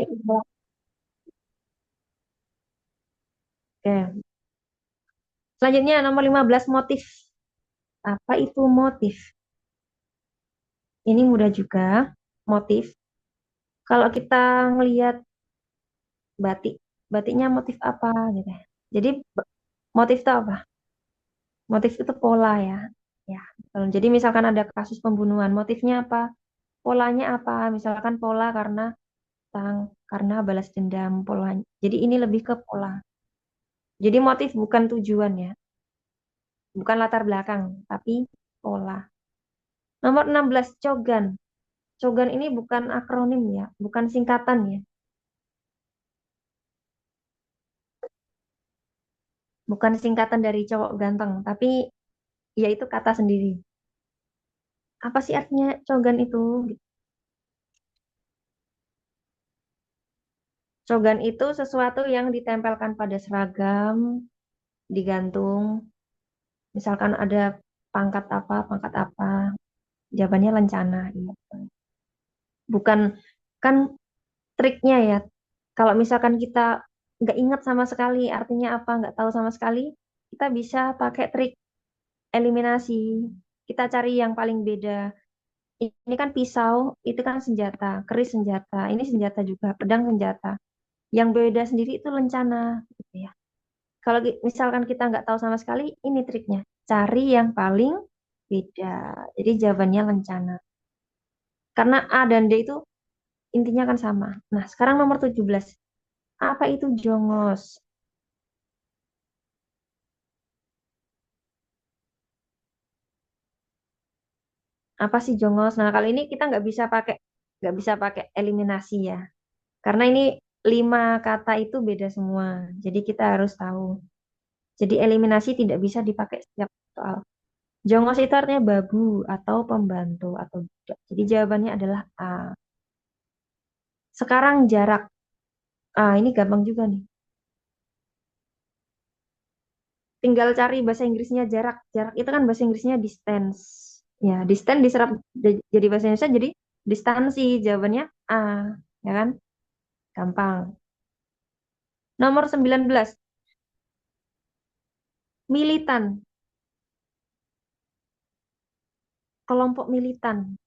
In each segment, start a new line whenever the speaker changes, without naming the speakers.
Iya. Oke. Selanjutnya nomor 15 motif. Apa itu motif? Ini mudah juga. Motif. Kalau kita ngelihat batik, batiknya motif apa gitu ya. Jadi motif itu apa? Motif itu pola ya. Ya, betul. Jadi misalkan ada kasus pembunuhan, motifnya apa? Polanya apa? Misalkan pola karena balas dendam polanya. Jadi ini lebih ke pola. Jadi motif bukan tujuan ya, bukan latar belakang, tapi pola. Nomor 16 cogan. Cogan ini bukan akronim ya, bukan singkatan ya. Bukan singkatan dari cowok ganteng, tapi ya itu kata sendiri. Apa sih artinya cogan itu? Cogan itu sesuatu yang ditempelkan pada seragam, digantung. Misalkan ada pangkat apa, jawabannya lencana. Iya. Bukan, kan triknya ya. Kalau misalkan kita nggak ingat sama sekali artinya apa, nggak tahu sama sekali, kita bisa pakai trik eliminasi. Kita cari yang paling beda. Ini kan pisau, itu kan senjata, keris senjata, ini senjata juga, pedang senjata. Yang beda sendiri itu lencana, gitu ya. Kalau misalkan kita nggak tahu sama sekali, ini triknya. Cari yang paling beda. Jadi jawabannya lencana. Karena A dan D itu intinya kan sama. Nah, sekarang nomor 17. Apa itu jongos? Apa sih jongos? Nah, kali ini kita nggak bisa pakai eliminasi ya. Karena ini 5 kata itu beda semua. Jadi kita harus tahu. Jadi eliminasi tidak bisa dipakai setiap soal. Jongos itu artinya babu atau pembantu atau budak. Jadi jawabannya adalah A. Sekarang jarak. Ah, ini gampang juga nih. Tinggal cari bahasa Inggrisnya jarak. Jarak itu kan bahasa Inggrisnya distance. Ya, distance diserap jadi bahasa Indonesia jadi distansi. Jawabannya A. Ya kan? Gampang. Nomor 19. Militan. Kelompok militan.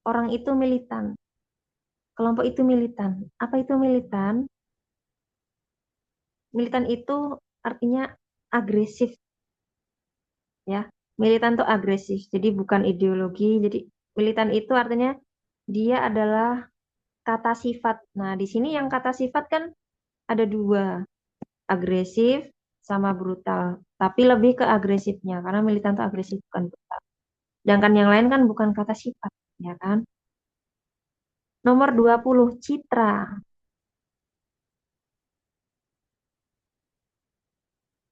Orang itu militan. Kelompok itu militan. Apa itu militan? Militan itu artinya agresif ya. Militan itu agresif. Jadi bukan ideologi. Jadi militan itu artinya dia adalah kata sifat. Nah, di sini yang kata sifat kan ada dua, agresif sama brutal. Tapi lebih ke agresifnya karena militan itu agresif bukan brutal. Sedangkan yang lain kan bukan kata sifat, ya kan? Nomor 20 citra.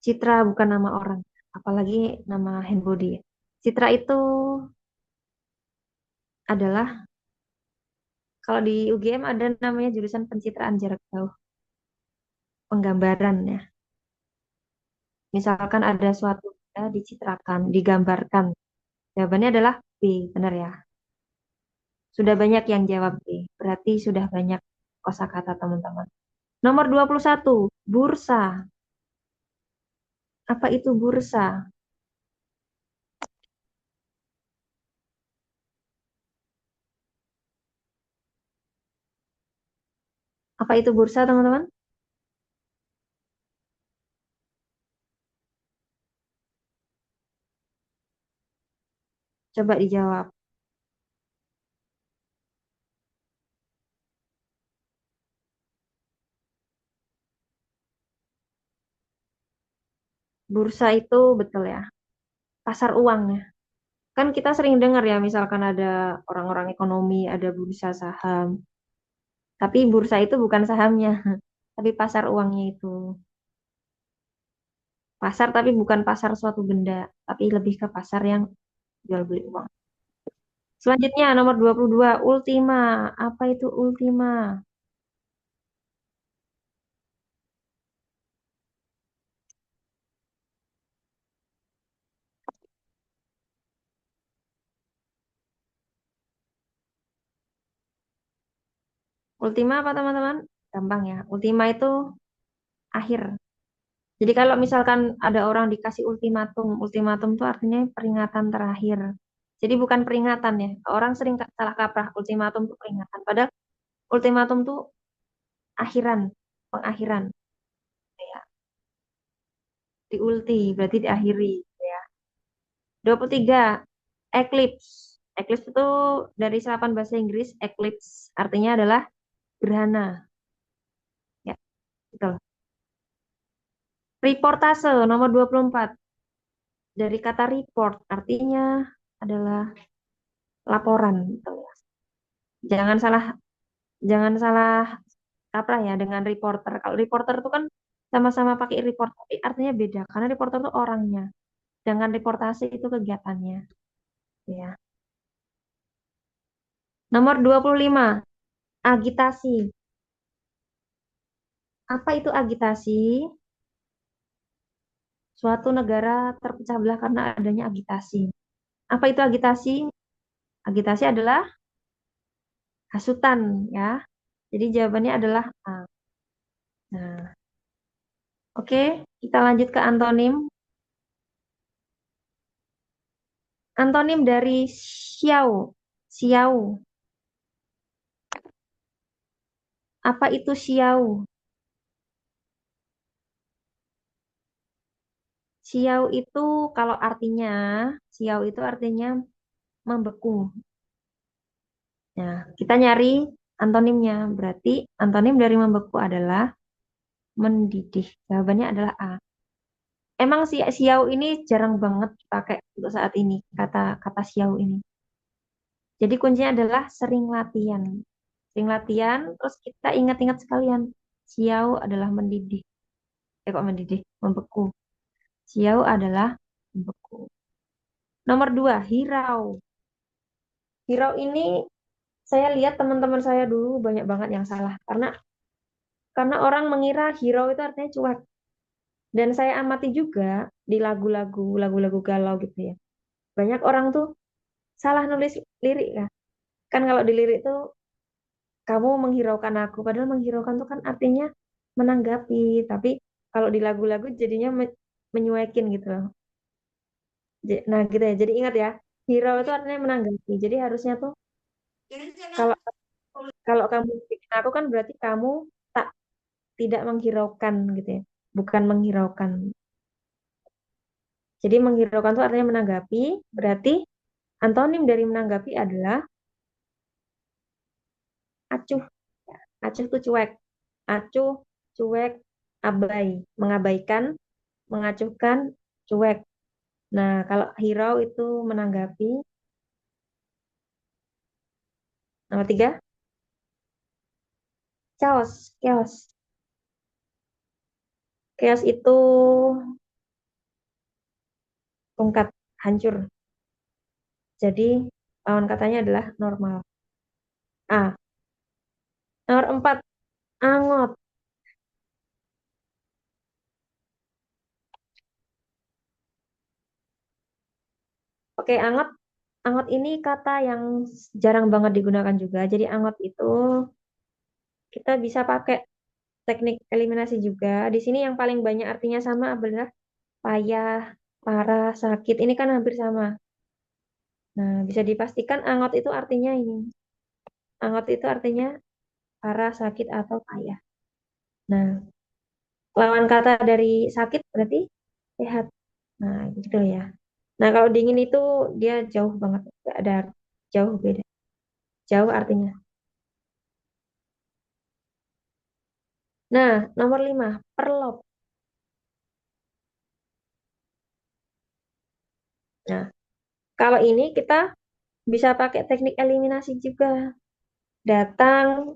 Citra bukan nama orang, apalagi nama handbody ya. Citra itu adalah, kalau di UGM ada namanya jurusan pencitraan jarak jauh, penggambaran ya. Misalkan ada suatu benda dicitrakan, digambarkan. Jawabannya adalah B, benar ya. Sudah banyak yang jawab B, berarti sudah banyak kosakata teman-teman. Nomor 21 bursa. Apa itu bursa? Apa itu bursa, teman-teman? Coba dijawab. Bursa itu betul ya, pasar uang ya. Kan kita sering dengar ya, misalkan ada orang-orang ekonomi, ada bursa saham. Tapi bursa itu bukan sahamnya, tapi pasar uangnya itu. Pasar tapi bukan pasar suatu benda, tapi lebih ke pasar yang jual beli uang. Selanjutnya nomor 22 Ultima. Apa itu Ultima? Ultima apa teman-teman? Gampang ya. Ultima itu akhir. Jadi kalau misalkan ada orang dikasih ultimatum, ultimatum itu artinya peringatan terakhir. Jadi bukan peringatan ya. Orang sering salah kaprah ultimatum itu peringatan. Padahal ultimatum itu akhiran, pengakhiran. Ya. Di ulti berarti diakhiri. Ya. 23. Eclipse. Eclipse itu dari serapan bahasa Inggris, eclipse artinya adalah gerhana. Ya, betul. Reportase nomor 24. Dari kata report artinya adalah laporan. Betul ya. Jangan salah, jangan salah kaprah ya dengan reporter. Kalau reporter itu kan sama-sama pakai report, tapi artinya beda. Karena reporter itu orangnya. Dengan reportase itu kegiatannya. Ya. Nomor 25. Agitasi. Apa itu agitasi? Suatu negara terpecah belah karena adanya agitasi. Apa itu agitasi? Agitasi adalah hasutan ya. Jadi jawabannya adalah A. Nah, oke, kita lanjut ke antonim. Antonim dari xiao. Xiao. Apa itu xiao? Xiao itu kalau artinya, xiao itu artinya membeku. Nah, kita nyari antonimnya. Berarti antonim dari membeku adalah mendidih. Jawabannya adalah A. Emang si siau ini jarang banget dipakai untuk saat ini, kata kata siau ini. Jadi kuncinya adalah sering latihan. Sering latihan, terus kita ingat-ingat sekalian. Siau adalah mendidih. Kok mendidih? Membeku. Siau adalah membeku. Nomor 2, hirau. Hirau ini saya lihat teman-teman saya dulu banyak banget yang salah. Karena orang mengira hirau itu artinya cuek. Dan saya amati juga di lagu-lagu galau gitu ya. Banyak orang tuh salah nulis lirik kan. Kan kalau di lirik tuh kamu menghiraukan aku. Padahal menghiraukan tuh kan artinya menanggapi. Tapi kalau di lagu-lagu jadinya menyuekin gitu loh. Nah gitu ya. Jadi ingat ya. Hirau itu artinya menanggapi. Jadi harusnya tuh kalau kalau kamu bikin aku kan berarti kamu tak tidak menghiraukan gitu ya. Bukan menghiraukan. Jadi menghiraukan itu artinya menanggapi. Berarti antonim dari menanggapi adalah acuh. Acuh itu cuek. Acuh, cuek, abai. Mengabaikan, mengacuhkan, cuek. Nah, kalau hirau itu menanggapi. Nomor 3, chaos. Chaos. Chaos itu tongkat, hancur. Jadi, lawan katanya adalah normal. A. Nomor 4, angot. Oke, angot. Angot ini kata yang jarang banget digunakan juga. Jadi, angot itu kita bisa pakai teknik eliminasi juga. Di sini yang paling banyak artinya sama adalah payah, parah, sakit. Ini kan hampir sama. Nah, bisa dipastikan angot itu artinya ini. Angot itu artinya parah, sakit, atau payah. Nah, lawan kata dari sakit berarti sehat. Nah, gitu ya. Nah, kalau dingin itu dia jauh banget. Nggak ada, jauh beda. Jauh artinya. Nah, nomor 5, perlop. Nah, kalau ini kita bisa pakai teknik eliminasi juga. Datang,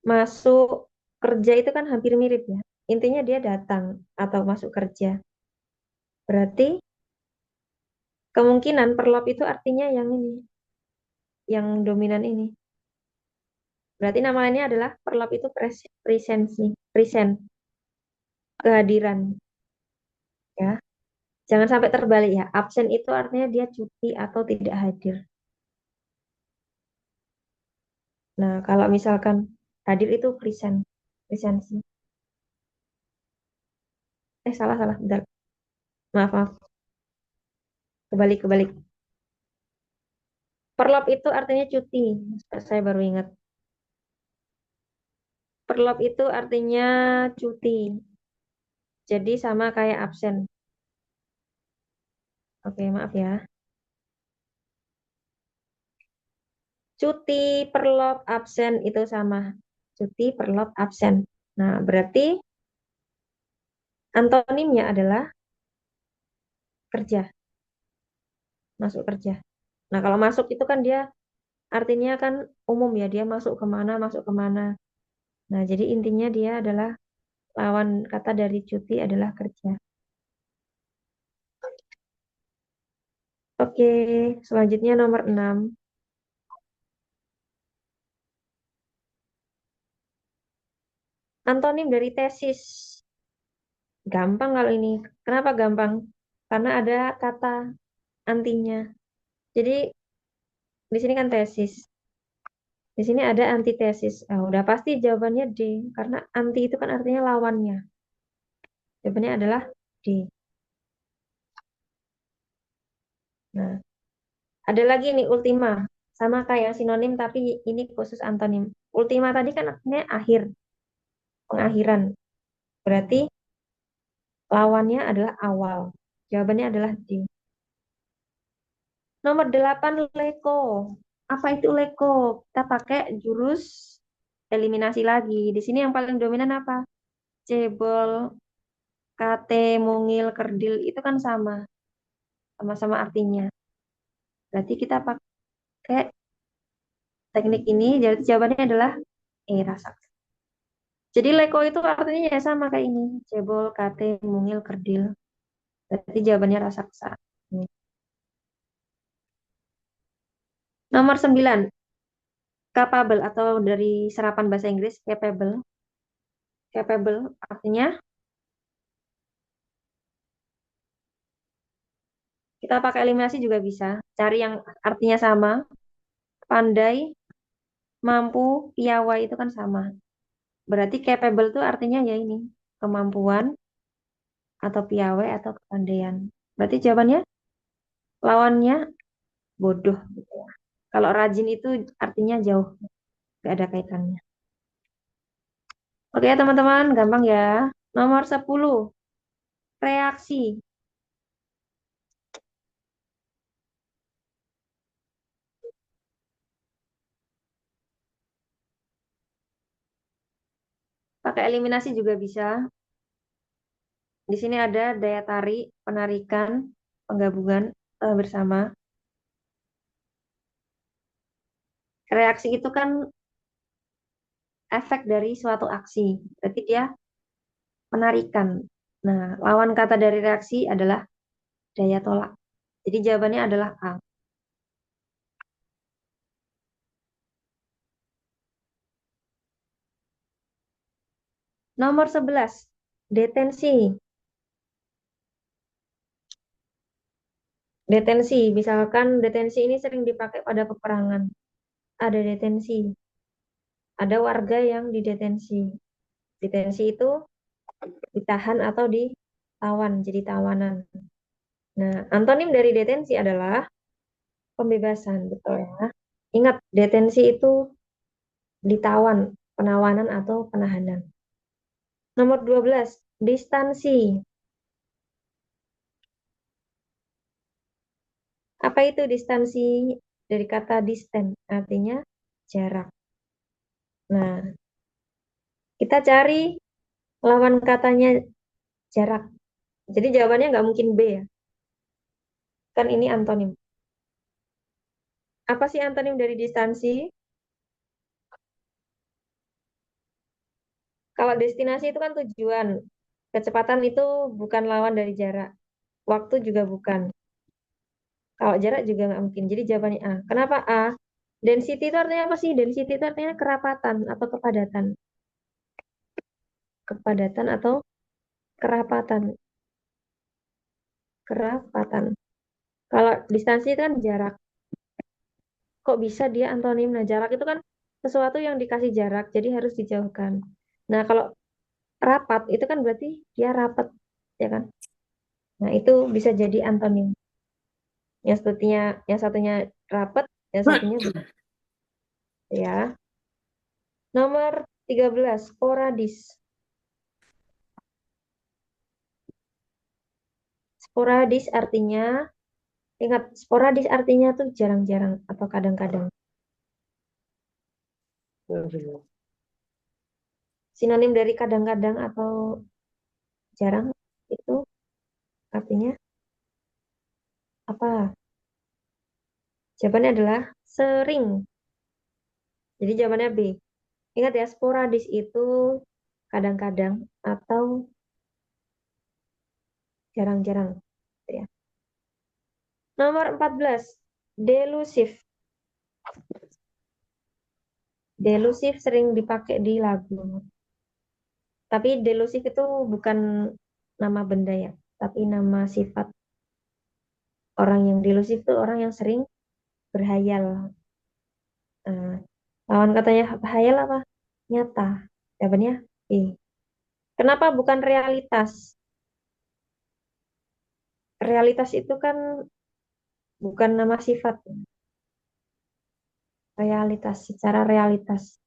masuk, kerja itu kan hampir mirip ya. Intinya dia datang atau masuk kerja. Berarti kemungkinan perlop itu artinya yang ini, yang dominan ini. Berarti namanya adalah perlop itu presensi, present, kehadiran ya. Jangan sampai terbalik ya. Absen itu artinya dia cuti atau tidak hadir. Nah, kalau misalkan Hadir itu presensi. Salah, salah. Bentar. Maaf, maaf. Kebalik. Perlop itu artinya cuti. Saya baru ingat. Perlop itu artinya cuti. Jadi sama kayak absen. Oke, maaf ya. Cuti, perlop, absen itu sama. Cuti, perlop, absen. Nah, berarti antonimnya adalah kerja, masuk kerja. Nah, kalau masuk itu kan dia artinya kan umum ya, dia masuk kemana, masuk kemana. Nah, jadi intinya dia adalah lawan kata dari cuti adalah kerja. Oke, selanjutnya nomor 6. Antonim dari tesis. Gampang kalau ini. Kenapa gampang? Karena ada kata antinya. Jadi di sini kan tesis. Di sini ada antitesis. Udah pasti jawabannya D. Karena anti itu kan artinya lawannya. Jawabannya adalah D. Nah, ada lagi nih ultima. Sama kayak sinonim tapi ini khusus antonim. Ultima tadi kan artinya akhir, pengakhiran. Berarti lawannya adalah awal. Jawabannya adalah D. Nomor 8 Leko. Apa itu Leko? Kita pakai jurus eliminasi lagi. Di sini yang paling dominan apa? Cebol, kate, mungil, kerdil itu kan sama-sama artinya. Berarti kita pakai teknik ini, jadi jawabannya adalah raksasa. Jadi Leko itu artinya ya sama kayak ini. Cebol, kate, mungil, kerdil. Berarti jawabannya raksasa. Nomor 9 capable atau dari serapan bahasa Inggris, capable. Capable artinya kita pakai eliminasi juga bisa. Cari yang artinya sama. Pandai, mampu, piawai itu kan sama. Berarti capable itu artinya ya ini. Kemampuan atau piawai atau kepandaian. Berarti jawabannya lawannya bodoh gitu ya. Kalau rajin itu artinya jauh. Gak ada kaitannya. Oke teman-teman, gampang ya. Nomor 10 reaksi. Pakai eliminasi juga bisa. Di sini ada daya tarik, penarikan, penggabungan bersama. Reaksi itu kan efek dari suatu aksi. Berarti dia menarikan. Nah, lawan kata dari reaksi adalah daya tolak. Jadi jawabannya adalah A. Nomor 11, detensi. Detensi, misalkan detensi ini sering dipakai pada peperangan. Ada detensi, ada warga yang didetensi. Detensi itu ditahan atau ditawan, jadi tawanan. Nah, antonim dari detensi adalah pembebasan, betul ya. Ingat, detensi itu ditawan, penawanan atau penahanan. Nomor 12, distansi. Apa itu distansi? Dari kata distance, artinya jarak. Nah, kita cari lawan katanya jarak. Jadi jawabannya nggak mungkin B ya. Kan ini antonim. Apa sih antonim dari distansi? Kalau destinasi itu kan tujuan. Kecepatan itu bukan lawan dari jarak. Waktu juga bukan. Kalau jarak juga nggak mungkin. Jadi jawabannya A. Kenapa A? Density itu artinya apa sih? Density itu artinya kerapatan atau kepadatan. Kepadatan atau kerapatan. Kerapatan. Kalau distansi itu kan jarak. Kok bisa dia antonim? Nah, jarak itu kan sesuatu yang dikasih jarak, jadi harus dijauhkan. Nah, kalau rapat itu kan berarti dia rapat, ya kan? Nah, itu bisa jadi antonim. Yang satunya rapat, yang satunya ya. Nomor 13 sporadis. Sporadis artinya, ingat, sporadis artinya tuh jarang-jarang atau kadang-kadang. Sinonim dari kadang-kadang atau jarang itu artinya apa? Jawabannya adalah sering. Jadi jawabannya B. Ingat ya, sporadis itu kadang-kadang atau jarang-jarang, gitu ya. Nomor 14, delusif. Delusif sering dipakai di lagu. Tapi delusif itu bukan nama benda ya, tapi nama sifat. Orang yang delusif itu orang yang sering berhayal. Nah, lawan katanya hayal apa? Nyata. Jawabannya B. Kenapa bukan realitas? Realitas itu kan bukan nama sifat. Realitas, secara realitas.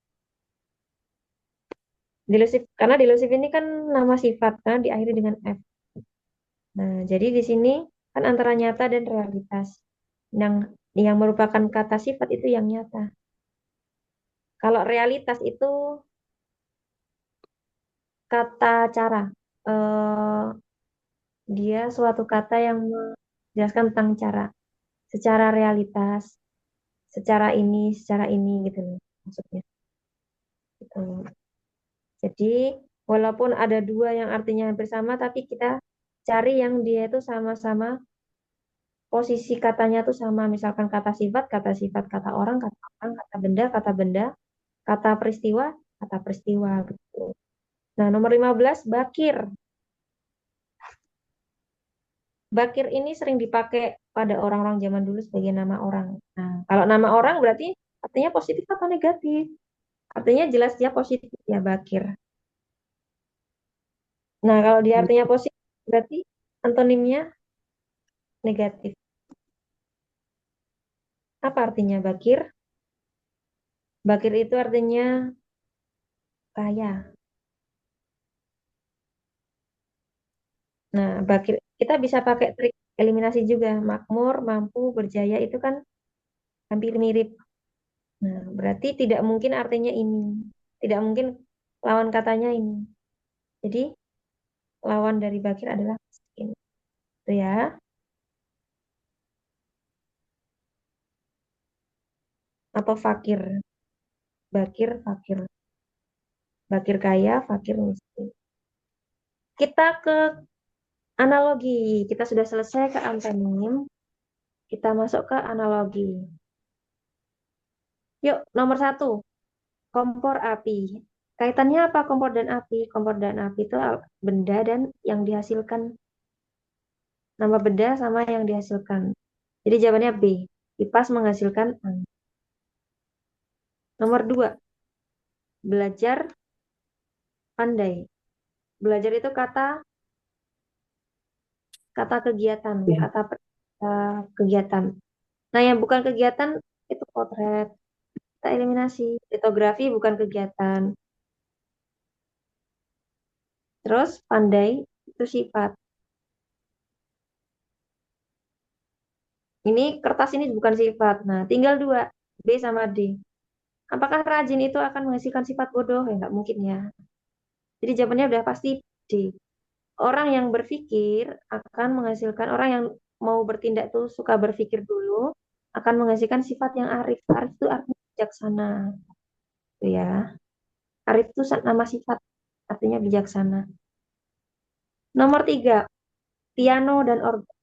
Delusif, karena delusif ini kan nama sifat, karena diakhiri dengan F. Nah, jadi di sini kan antara nyata dan realitas. Yang merupakan kata sifat itu yang nyata. Kalau realitas itu kata cara. Eh, dia suatu kata yang menjelaskan tentang cara. Secara realitas, secara ini gitu loh maksudnya. Gitu. Jadi walaupun ada dua yang artinya hampir sama, tapi kita cari yang dia itu sama-sama posisi katanya tuh sama. Misalkan kata sifat, kata orang, kata benda, kata peristiwa gitu. Nah, nomor 15 bakir. Bakir ini sering dipakai pada orang-orang zaman dulu sebagai nama orang. Nah, kalau nama orang berarti artinya positif atau negatif? Artinya jelas dia positif ya bakir. Nah, kalau dia artinya positif berarti antonimnya negatif. Apa artinya bakir? Bakir itu artinya kaya. Nah, bakir kita bisa pakai trik eliminasi juga. Makmur, mampu, berjaya itu kan hampir mirip. Nah, berarti tidak mungkin artinya ini. Tidak mungkin lawan katanya ini. Jadi, lawan dari bakir adalah miskin. Itu ya. Atau fakir. Bakir, fakir. Bakir kaya, fakir miskin. Kita ke analogi. Kita sudah selesai ke antonim. Kita masuk ke analogi. Yuk, nomor satu. Kompor api. Kaitannya apa kompor dan api? Kompor dan api itu benda dan yang dihasilkan. Nama benda sama yang dihasilkan. Jadi jawabannya B. Kipas menghasilkan angin. Nomor dua. Belajar pandai. Belajar itu kata kata kegiatan,
Ya.
kegiatan. Nah, yang bukan kegiatan itu potret. Kita eliminasi. Litografi bukan kegiatan. Terus pandai itu sifat. Ini kertas ini bukan sifat. Nah, tinggal dua, B sama D. Apakah rajin itu akan menghasilkan sifat bodoh? Ya, nggak mungkin ya. Jadi jawabannya udah pasti D. Orang yang berpikir akan menghasilkan, orang yang mau bertindak tuh suka berpikir dulu, akan menghasilkan sifat yang arif. Arif itu artinya bijaksana. Gitu ya. Arif itu nama sifat, artinya bijaksana. Nomor tiga, piano dan organ.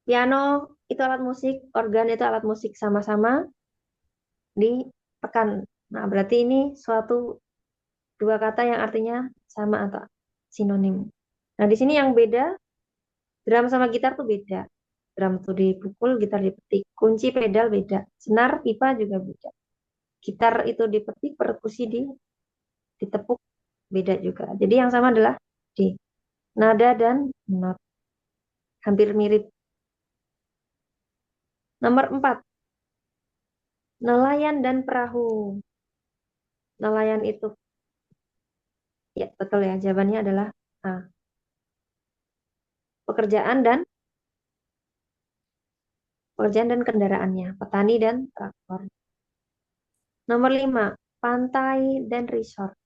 Piano itu alat musik, organ itu alat musik sama-sama ditekan. Nah, berarti ini suatu dua kata yang artinya sama atau sinonim. Nah, di sini yang beda, drum sama gitar tuh beda. Drum tuh dipukul, gitar dipetik. Kunci pedal beda. Senar, pipa juga beda. Gitar itu dipetik, perkusi ditepuk beda juga. Jadi yang sama adalah D. Nada dan not. Hampir mirip. Nomor 4, nelayan dan perahu. Nelayan itu, ya betul ya, jawabannya adalah A. Pekerjaan dan kendaraannya, petani dan traktor. Nomor 5, pantai dan resort.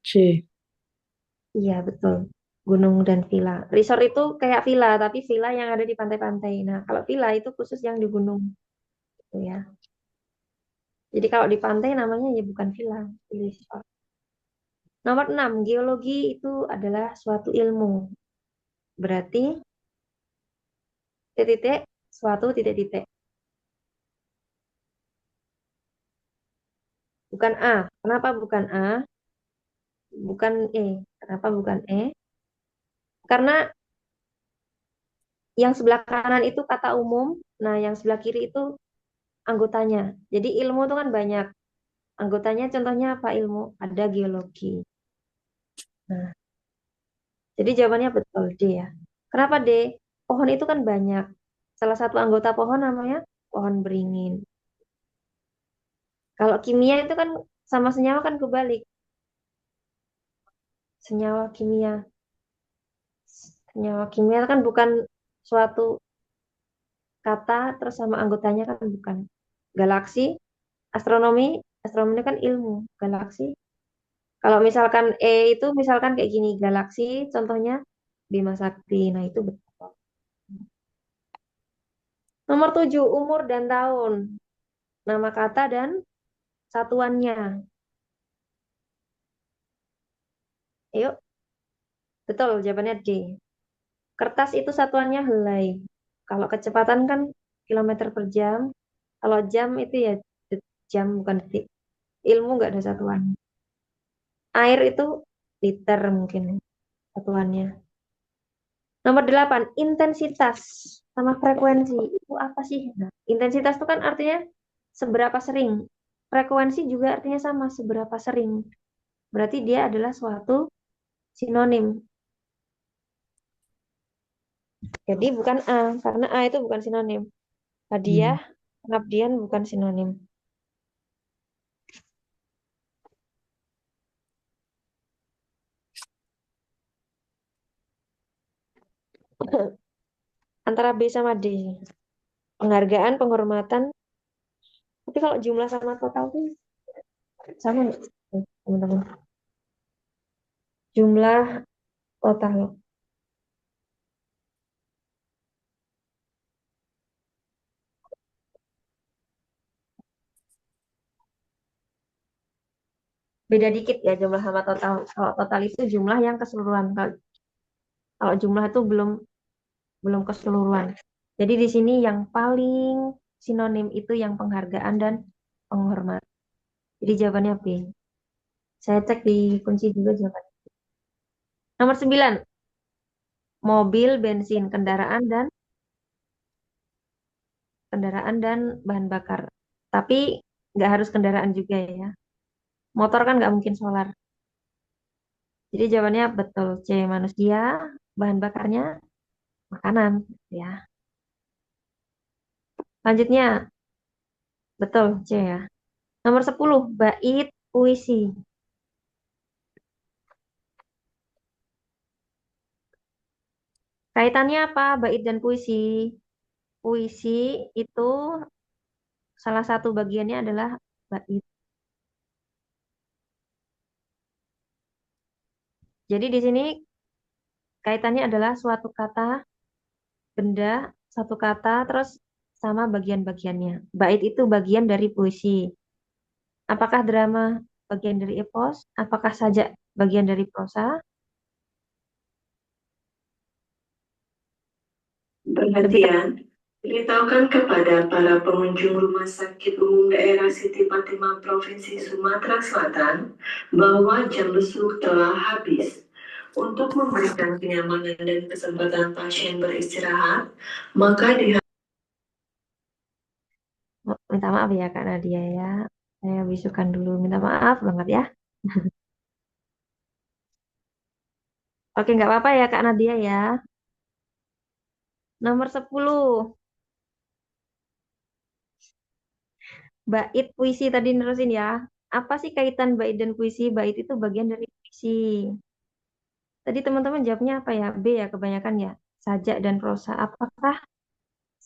C.
Iya, betul. Gunung dan villa. Resort itu kayak villa, tapi villa yang ada di pantai-pantai. Nah, kalau villa itu khusus yang di gunung, gitu ya. Jadi kalau di pantai namanya ya bukan villa, resort. Nomor 6, geologi itu adalah suatu ilmu. Berarti titik-titik, suatu titik-titik. Bukan A. Kenapa bukan A? Bukan E. Kenapa bukan E? Karena yang sebelah kanan itu kata umum, nah yang sebelah kiri itu anggotanya. Jadi ilmu itu kan banyak. Anggotanya contohnya apa ilmu? Ada geologi. Nah, jadi jawabannya betul D ya. Kenapa D? Pohon itu kan banyak. Salah satu anggota pohon namanya pohon beringin. Kalau kimia itu kan sama senyawa kan kebalik. Senyawa kimia. Senyawa kimia kan bukan suatu kata terus sama anggotanya kan bukan. Galaksi, astronomi, astronomi kan ilmu. Galaksi. Kalau misalkan itu misalkan kayak gini, galaksi contohnya Bima Sakti. Nah, itu betul. Nomor 7, umur dan tahun. Nama kata dan satuannya. Ayo, betul jawabannya D. Kertas itu satuannya helai. Kalau kecepatan kan kilometer per jam. Kalau jam itu ya jam bukan detik. Ilmu nggak ada satuan. Air itu liter mungkin satuannya. Nomor 8, intensitas sama frekuensi. Itu apa sih? Nah, intensitas itu kan artinya seberapa sering. Frekuensi juga artinya sama, seberapa sering. Berarti dia adalah suatu sinonim. Jadi bukan A, karena A itu bukan sinonim. Hadiah,
Hmm.
pengabdian bukan sinonim. Antara B sama D. Penghargaan, penghormatan. Tapi kalau jumlah sama total tuh sama nggak, teman-teman? Jumlah total. Beda dikit ya jumlah sama total. Kalau total itu jumlah yang keseluruhan. Kalau jumlah itu belum belum keseluruhan. Jadi di sini yang paling sinonim itu yang penghargaan dan penghormatan. Jadi jawabannya B. Saya cek di kunci juga jawabannya. Nomor 9, mobil, bensin, kendaraan dan bahan bakar. Tapi nggak harus kendaraan juga ya. Motor kan nggak mungkin solar. Jadi jawabannya betul C, manusia, bahan bakarnya makanan ya. Lanjutnya betul C ya. Nomor 10, bait puisi. Kaitannya apa bait dan puisi? Puisi itu salah satu bagiannya adalah bait. Jadi di sini kaitannya adalah suatu kata, benda, satu kata, terus sama bagian-bagiannya. Bait itu bagian dari puisi. Apakah drama bagian dari epos? Apakah sajak bagian dari prosa? Lebih tepat.
Perhatian, beritahukan kepada para pengunjung Rumah Sakit Umum Daerah Siti Fatimah Provinsi Sumatera Selatan bahwa jam besuk telah habis. Untuk memberikan kenyamanan dan kesempatan pasien beristirahat, maka
Minta maaf ya Kak Nadia ya. Saya bisukan dulu. Minta maaf banget ya. Oke, nggak apa-apa ya Kak Nadia ya. Nomor 10. Bait puisi tadi nerusin ya. Apa sih kaitan bait dan puisi? Bait itu bagian dari puisi. Tadi teman-teman jawabnya apa ya? B ya kebanyakan ya. Sajak dan prosa. Apakah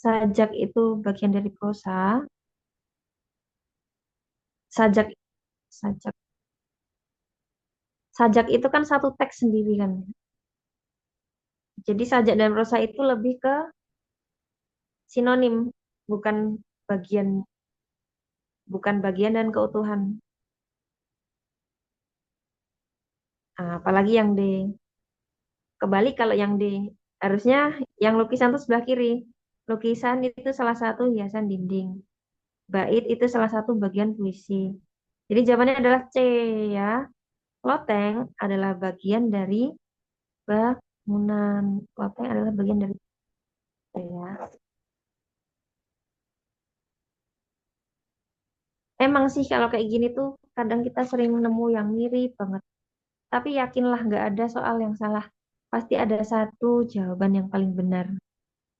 sajak itu bagian dari prosa? Sajak, sajak, sajak itu kan satu teks sendiri kan. Jadi sajak dan prosa itu lebih ke sinonim, bukan bagian, bukan bagian dan keutuhan. Nah, apalagi yang D. Kebalik kalau yang D. Harusnya yang lukisan itu sebelah kiri. Lukisan itu salah satu hiasan dinding. Bait itu salah satu bagian puisi. Jadi jawabannya adalah C ya. Loteng adalah bagian dari bangunan. Loteng adalah bagian dari C ya. Emang sih kalau kayak gini tuh kadang kita sering nemu yang mirip banget. Tapi yakinlah nggak ada soal yang salah. Pasti ada satu jawaban yang paling benar.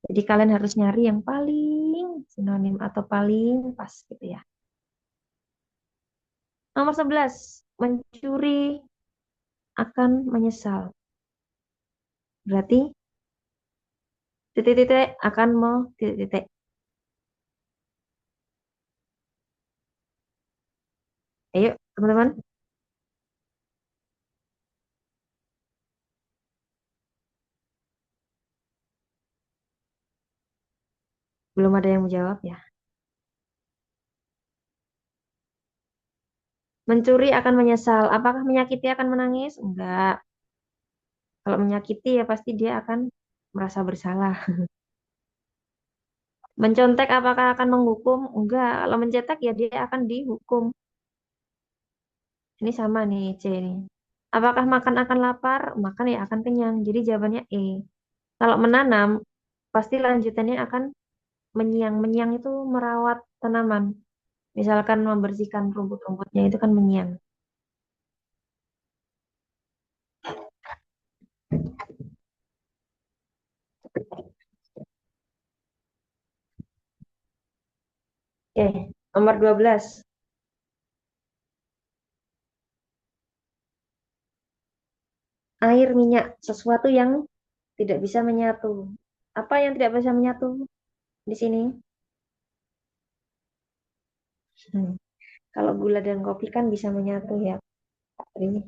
Jadi kalian harus nyari yang paling sinonim atau paling pas gitu ya. Nomor 11, mencuri akan menyesal. Berarti titik-titik akan mau titik-titik. Ayo teman-teman, belum ada yang menjawab ya. Mencuri akan menyesal. Apakah menyakiti akan menangis? Enggak. Kalau menyakiti ya pasti dia akan merasa bersalah. Mencontek apakah akan menghukum? Enggak. Kalau mencetak ya dia akan dihukum. Ini sama nih C nih. Apakah makan akan lapar? Makan ya akan kenyang. Jadi jawabannya E. Kalau menanam, pasti lanjutannya akan menyiang. Menyiang itu merawat tanaman. Misalkan membersihkan rumput-rumputnya itu kan menyiang. Oke, nomor 12. Air minyak, sesuatu yang tidak bisa menyatu. Apa yang tidak bisa menyatu di sini? Hmm, Kalau gula dan kopi kan bisa menyatu ya. Ini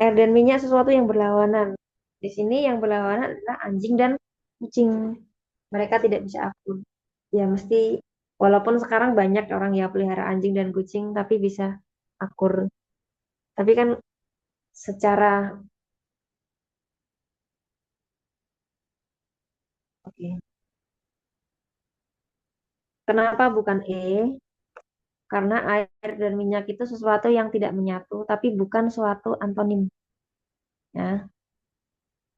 air dan minyak sesuatu yang berlawanan. Di sini yang berlawanan adalah anjing dan kucing. Mereka tidak bisa akur. Ya mesti, walaupun sekarang banyak orang ya pelihara anjing dan kucing, tapi bisa akur. Tapi kan secara, oke. Kenapa bukan E? Karena air dan minyak itu sesuatu yang tidak menyatu, tapi bukan suatu antonim. Ya.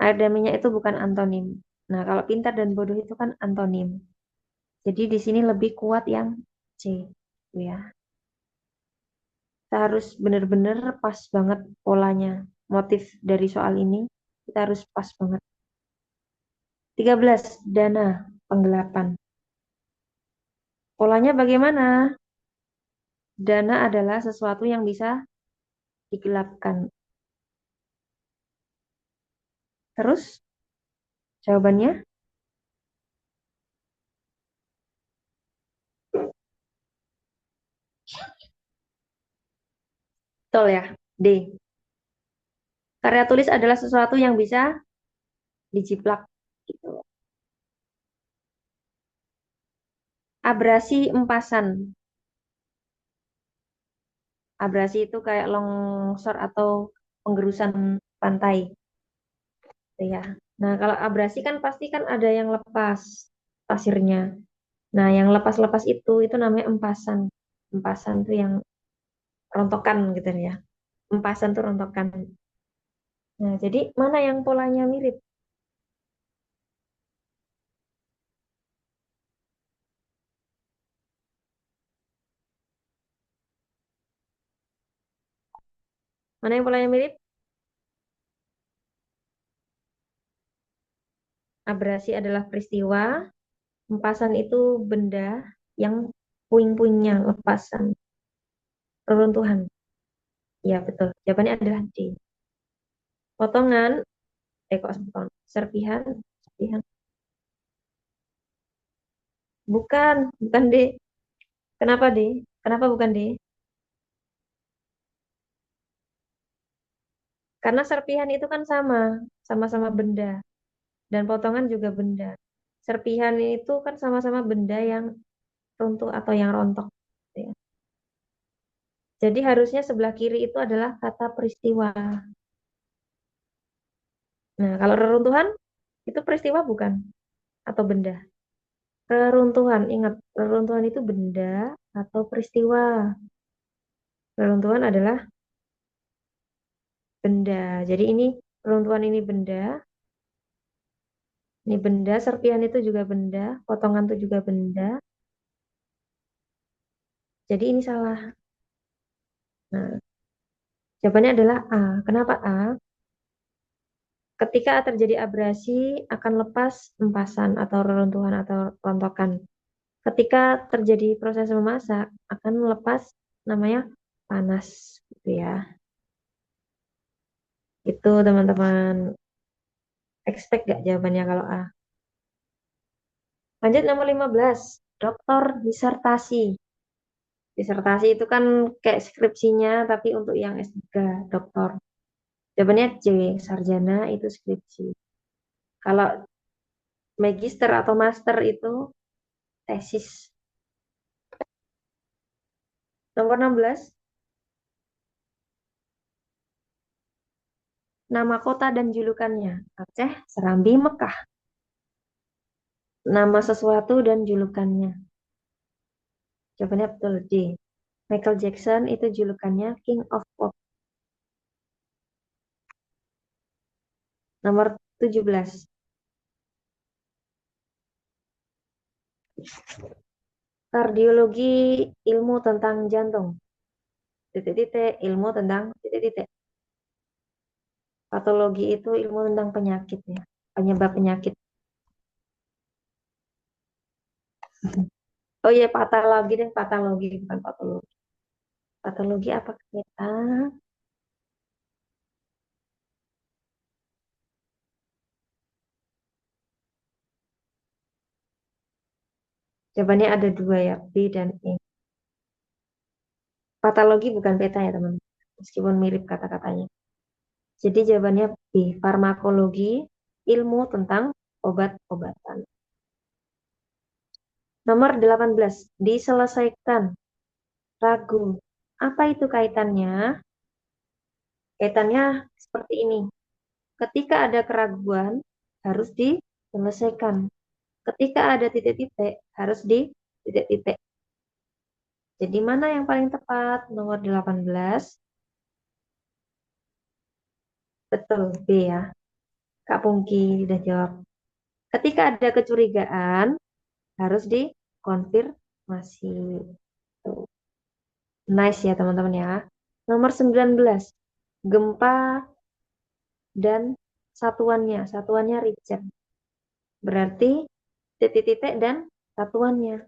Air dan minyak itu bukan antonim. Nah, kalau pintar dan bodoh itu kan antonim. Jadi di sini lebih kuat yang C. Ya. Kita harus benar-benar pas banget polanya. Motif dari soal ini kita harus pas banget. 13, dana penggelapan. Polanya bagaimana? Dana adalah sesuatu yang bisa digelapkan. Terus jawabannya betul ya. D. Karya tulis adalah sesuatu yang bisa dijiplak gitu. Abrasi empasan. Abrasi itu kayak longsor atau penggerusan pantai, gitu ya. Nah, kalau abrasi kan pasti kan ada yang lepas pasirnya. Nah, yang lepas-lepas itu namanya empasan. Empasan tuh yang rontokan gitu ya. Empasan tuh rontokan. Nah, jadi mana yang polanya mirip? Mana yang polanya mirip? Abrasi adalah peristiwa, hempasan itu benda yang puing-puingnya lepasan, reruntuhan. Ya, betul. Jawabannya adalah D. Potongan, kok potongan? Serpihan, serpihan. Bukan D. Kenapa D? Kenapa bukan D? Karena serpihan itu kan sama-sama benda. Dan potongan juga benda. Serpihan itu kan sama-sama benda yang runtuh atau yang rontok, gitu ya. Jadi harusnya sebelah kiri itu adalah kata peristiwa. Nah, kalau reruntuhan itu peristiwa bukan? Atau benda? Reruntuhan, ingat, reruntuhan itu benda atau peristiwa. Reruntuhan adalah benda. Jadi ini reruntuhan ini benda, ini benda, serpihan itu juga benda, potongan itu juga benda. Jadi ini salah. Nah, jawabannya adalah A. Kenapa A? Ketika terjadi abrasi akan lepas empasan atau reruntuhan atau rontokan. Ketika terjadi proses memasak akan melepas namanya panas, gitu ya. Itu teman-teman, expect gak jawabannya kalau A? Lanjut nomor 15, doktor disertasi. Disertasi itu kan kayak skripsinya tapi untuk yang S3, doktor. Jawabannya C, sarjana itu skripsi. Kalau magister atau master itu tesis. Nomor 16, nama kota dan julukannya. Aceh, Serambi, Mekah. Nama sesuatu dan julukannya. Jawabannya betul D. Michael Jackson itu julukannya King of Pop. Nomor 17. Kardiologi ilmu tentang jantung. Titik-titik, ilmu tentang titik-titik. Patologi itu ilmu tentang penyakit ya. Penyebab penyakit. Oh iya, patologi dan patologi bukan patologi. Patologi apa kita? Jawabannya ada dua ya, B dan E. Patologi bukan beta ya teman. Meskipun mirip kata-katanya. Jadi jawabannya B. Farmakologi, ilmu tentang obat-obatan. Nomor 18. Diselesaikan. Ragu. Apa itu kaitannya? Kaitannya seperti ini. Ketika ada keraguan, harus diselesaikan. Ketika ada titik-titik, harus di titik-titik. Jadi mana yang paling tepat? Nomor 18. Betul, B ya. Kak Pungki udah jawab. Ketika ada kecurigaan, harus dikonfirmasi. Tuh. Nice ya teman-teman ya. Nomor 19. Gempa dan satuannya. Satuannya Richter. Berarti titik-titik dan satuannya.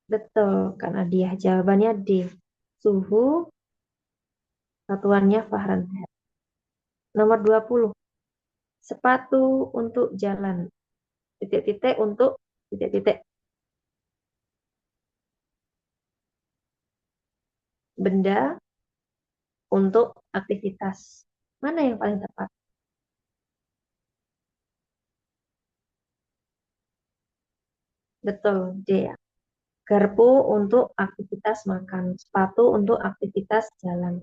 Betul, karena dia jawabannya D. Suhu, satuannya Fahrenheit. Nomor 20. Sepatu untuk jalan. Titik-titik untuk titik-titik. Benda untuk aktivitas. Mana yang paling tepat? Betul, D ya. Garpu untuk aktivitas makan. Sepatu untuk aktivitas jalan.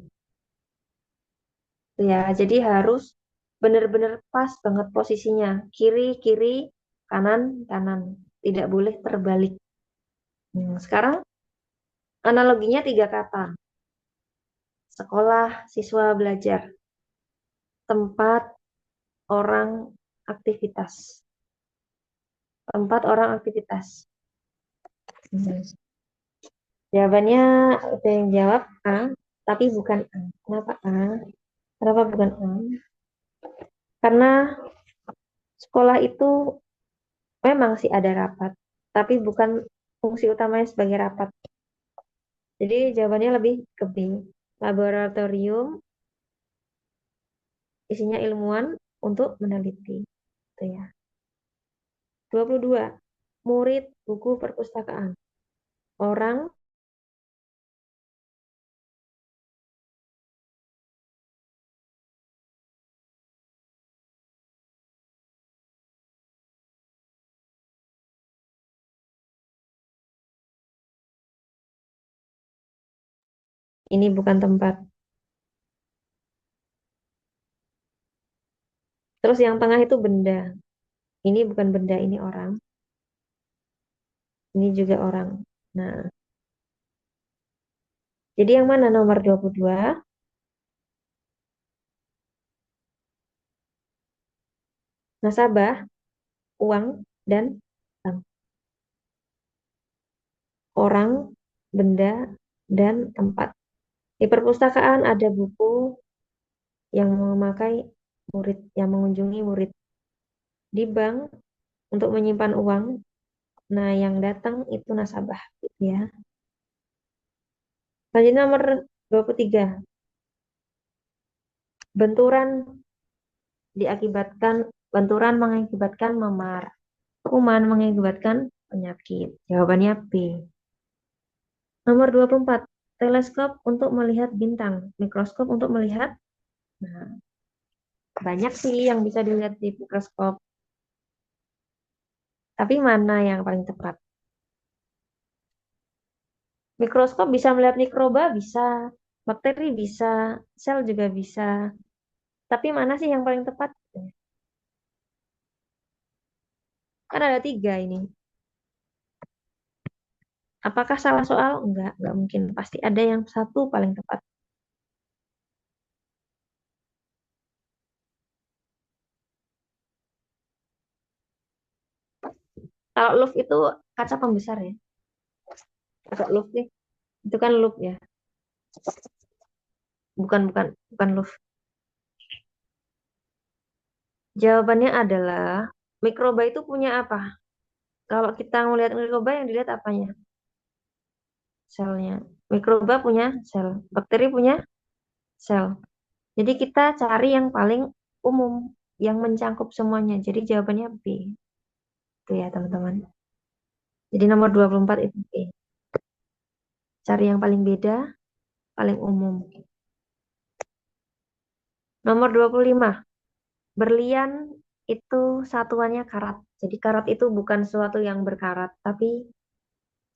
Ya, jadi harus benar-benar pas banget posisinya. Kiri, kiri, kanan, kanan. Tidak boleh terbalik. Sekarang analoginya tiga kata. Sekolah, siswa, belajar. tempat orang aktivitas. Tempat orang aktivitas. Hmm. Jawabannya ada yang jawab A, tapi bukan A. Kenapa A? Kenapa bukan A? Karena sekolah itu memang sih ada rapat, tapi bukan fungsi utamanya sebagai rapat. Jadi jawabannya lebih ke B. Laboratorium isinya ilmuwan untuk meneliti. Itu ya. 22. Murid buku perpustakaan. Orang ini bukan tempat. Terus yang tengah itu benda. Ini bukan benda, ini orang. Ini juga orang. Nah, jadi yang mana nomor 22? Nasabah, uang, dan bank. Orang, benda, dan tempat. Di perpustakaan ada buku yang memakai murid, yang mengunjungi murid. Di bank untuk menyimpan uang. Nah, yang datang itu nasabah, gitu ya. Selanjutnya nomor 23. Benturan benturan mengakibatkan memar. Kuman mengakibatkan penyakit. Jawabannya B. Nomor 24. Teleskop untuk melihat bintang. Mikroskop untuk melihat. Nah, banyak sih yang bisa dilihat di mikroskop. Tapi mana yang paling tepat? Mikroskop bisa melihat mikroba, bisa. Bakteri bisa. Sel juga bisa. Tapi mana sih yang paling tepat? Kan ada tiga ini. Apakah salah soal? Enggak mungkin. Pasti ada yang satu paling tepat. Kalau loop itu kaca pembesar ya. Kaca loop nih, itu kan loop ya. Bukan loop. Jawabannya adalah mikroba itu punya apa? Kalau kita melihat mikroba yang dilihat apanya? Selnya. Mikroba punya sel, bakteri punya sel. Jadi kita cari yang paling umum, yang mencangkup semuanya. Jadi jawabannya B. Itu ya teman-teman. Jadi nomor 24 itu B. Cari yang paling beda, paling umum. Nomor 25. Berlian itu satuannya karat. Jadi karat itu bukan sesuatu yang berkarat, tapi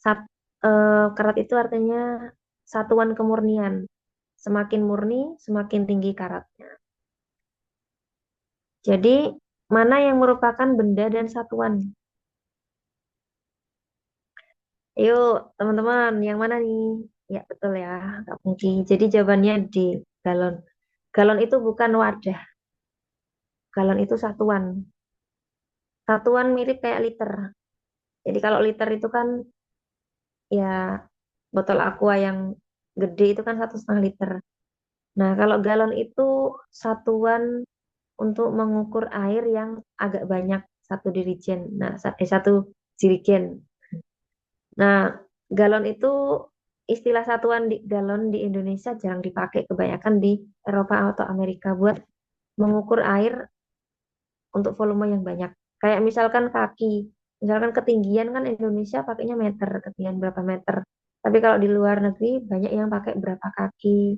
sat, karat itu artinya satuan kemurnian. Semakin murni, semakin tinggi karatnya. Jadi mana yang merupakan benda dan satuan? Ayo teman-teman, yang mana nih? Ya betul ya, Kak Pungki. Jadi jawabannya D, galon. Galon itu bukan wadah. Galon itu satuan. Satuan mirip kayak liter. Jadi kalau liter itu kan ya botol aqua yang gede itu kan 1,5 liter. Nah, kalau galon itu satuan untuk mengukur air yang agak banyak, satu dirigen. Nah, satu jirigen. Nah, galon itu istilah satuan di galon di Indonesia jarang dipakai, kebanyakan di Eropa atau Amerika buat mengukur air untuk volume yang banyak. Kayak misalkan ketinggian kan Indonesia pakainya meter, ketinggian berapa meter. Tapi kalau di luar negeri banyak yang pakai berapa kaki,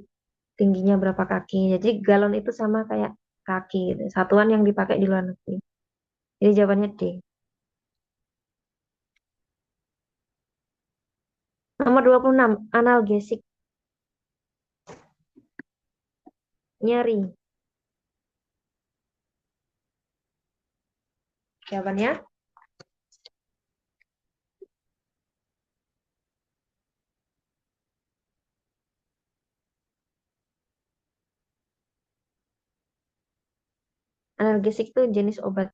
tingginya berapa kaki. Jadi galon itu sama kayak kaki, gitu. Satuan yang dipakai di luar negeri. Jadi jawabannya D. Nomor 26, analgesik, nyeri. Jawabannya Analgesik itu jenis obat.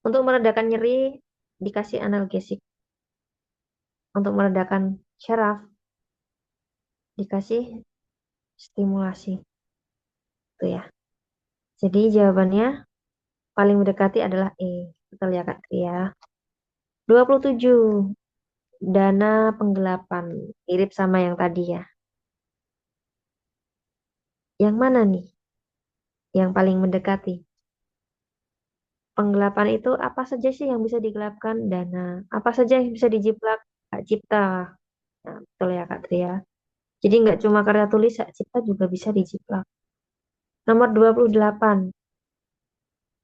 Untuk meredakan nyeri dikasih analgesik. Untuk meredakan syaraf dikasih stimulasi. Itu ya. Jadi jawabannya paling mendekati adalah E. Betul ya Kak Tria. 27. Dana penggelapan. Mirip sama yang tadi ya. Yang mana nih? Yang paling mendekati. Penggelapan itu apa saja sih yang bisa digelapkan? Dana. Apa saja yang bisa dijiplak? Hak cipta. Nah, betul ya Kak Tria. Jadi nggak cuma karya tulis, hak cipta juga bisa dijiplak. Nomor 28.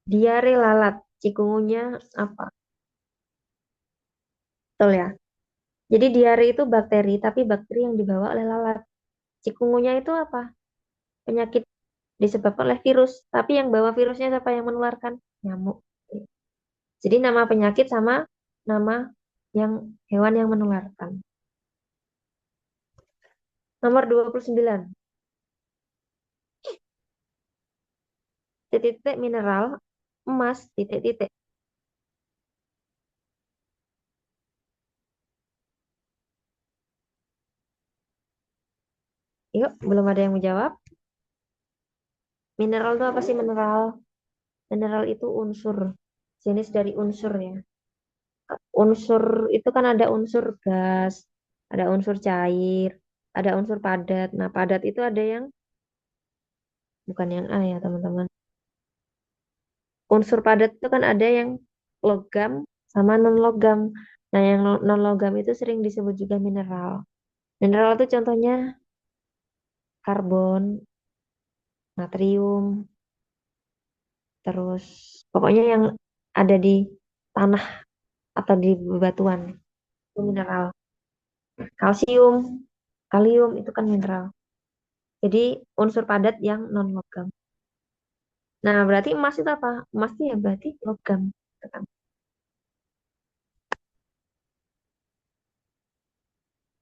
Diare lalat. Cikungunya apa? Betul ya. Jadi diare itu bakteri, tapi bakteri yang dibawa oleh lalat. Cikungunya itu apa? Penyakit disebabkan oleh virus. Tapi yang bawa virusnya siapa yang menularkan? Nyamuk. Jadi nama penyakit sama nama yang hewan yang menularkan. Nomor 29. Titik-titik mineral emas titik-titik. Yuk, belum ada yang menjawab. Mineral itu apa sih mineral? Mineral itu unsur. Jenis dari unsur ya. Unsur itu kan ada unsur gas, ada unsur cair, ada unsur padat. Nah, padat itu ada yang bukan yang A ya, teman-teman. Unsur padat itu kan ada yang logam sama non-logam. Nah, yang non-logam itu sering disebut juga mineral. Mineral itu contohnya karbon, natrium, terus pokoknya yang ada di tanah atau di bebatuan itu mineral. Kalsium, kalium itu kan mineral. Jadi unsur padat yang non-logam. Nah, berarti emas itu apa? Emas itu ya berarti logam.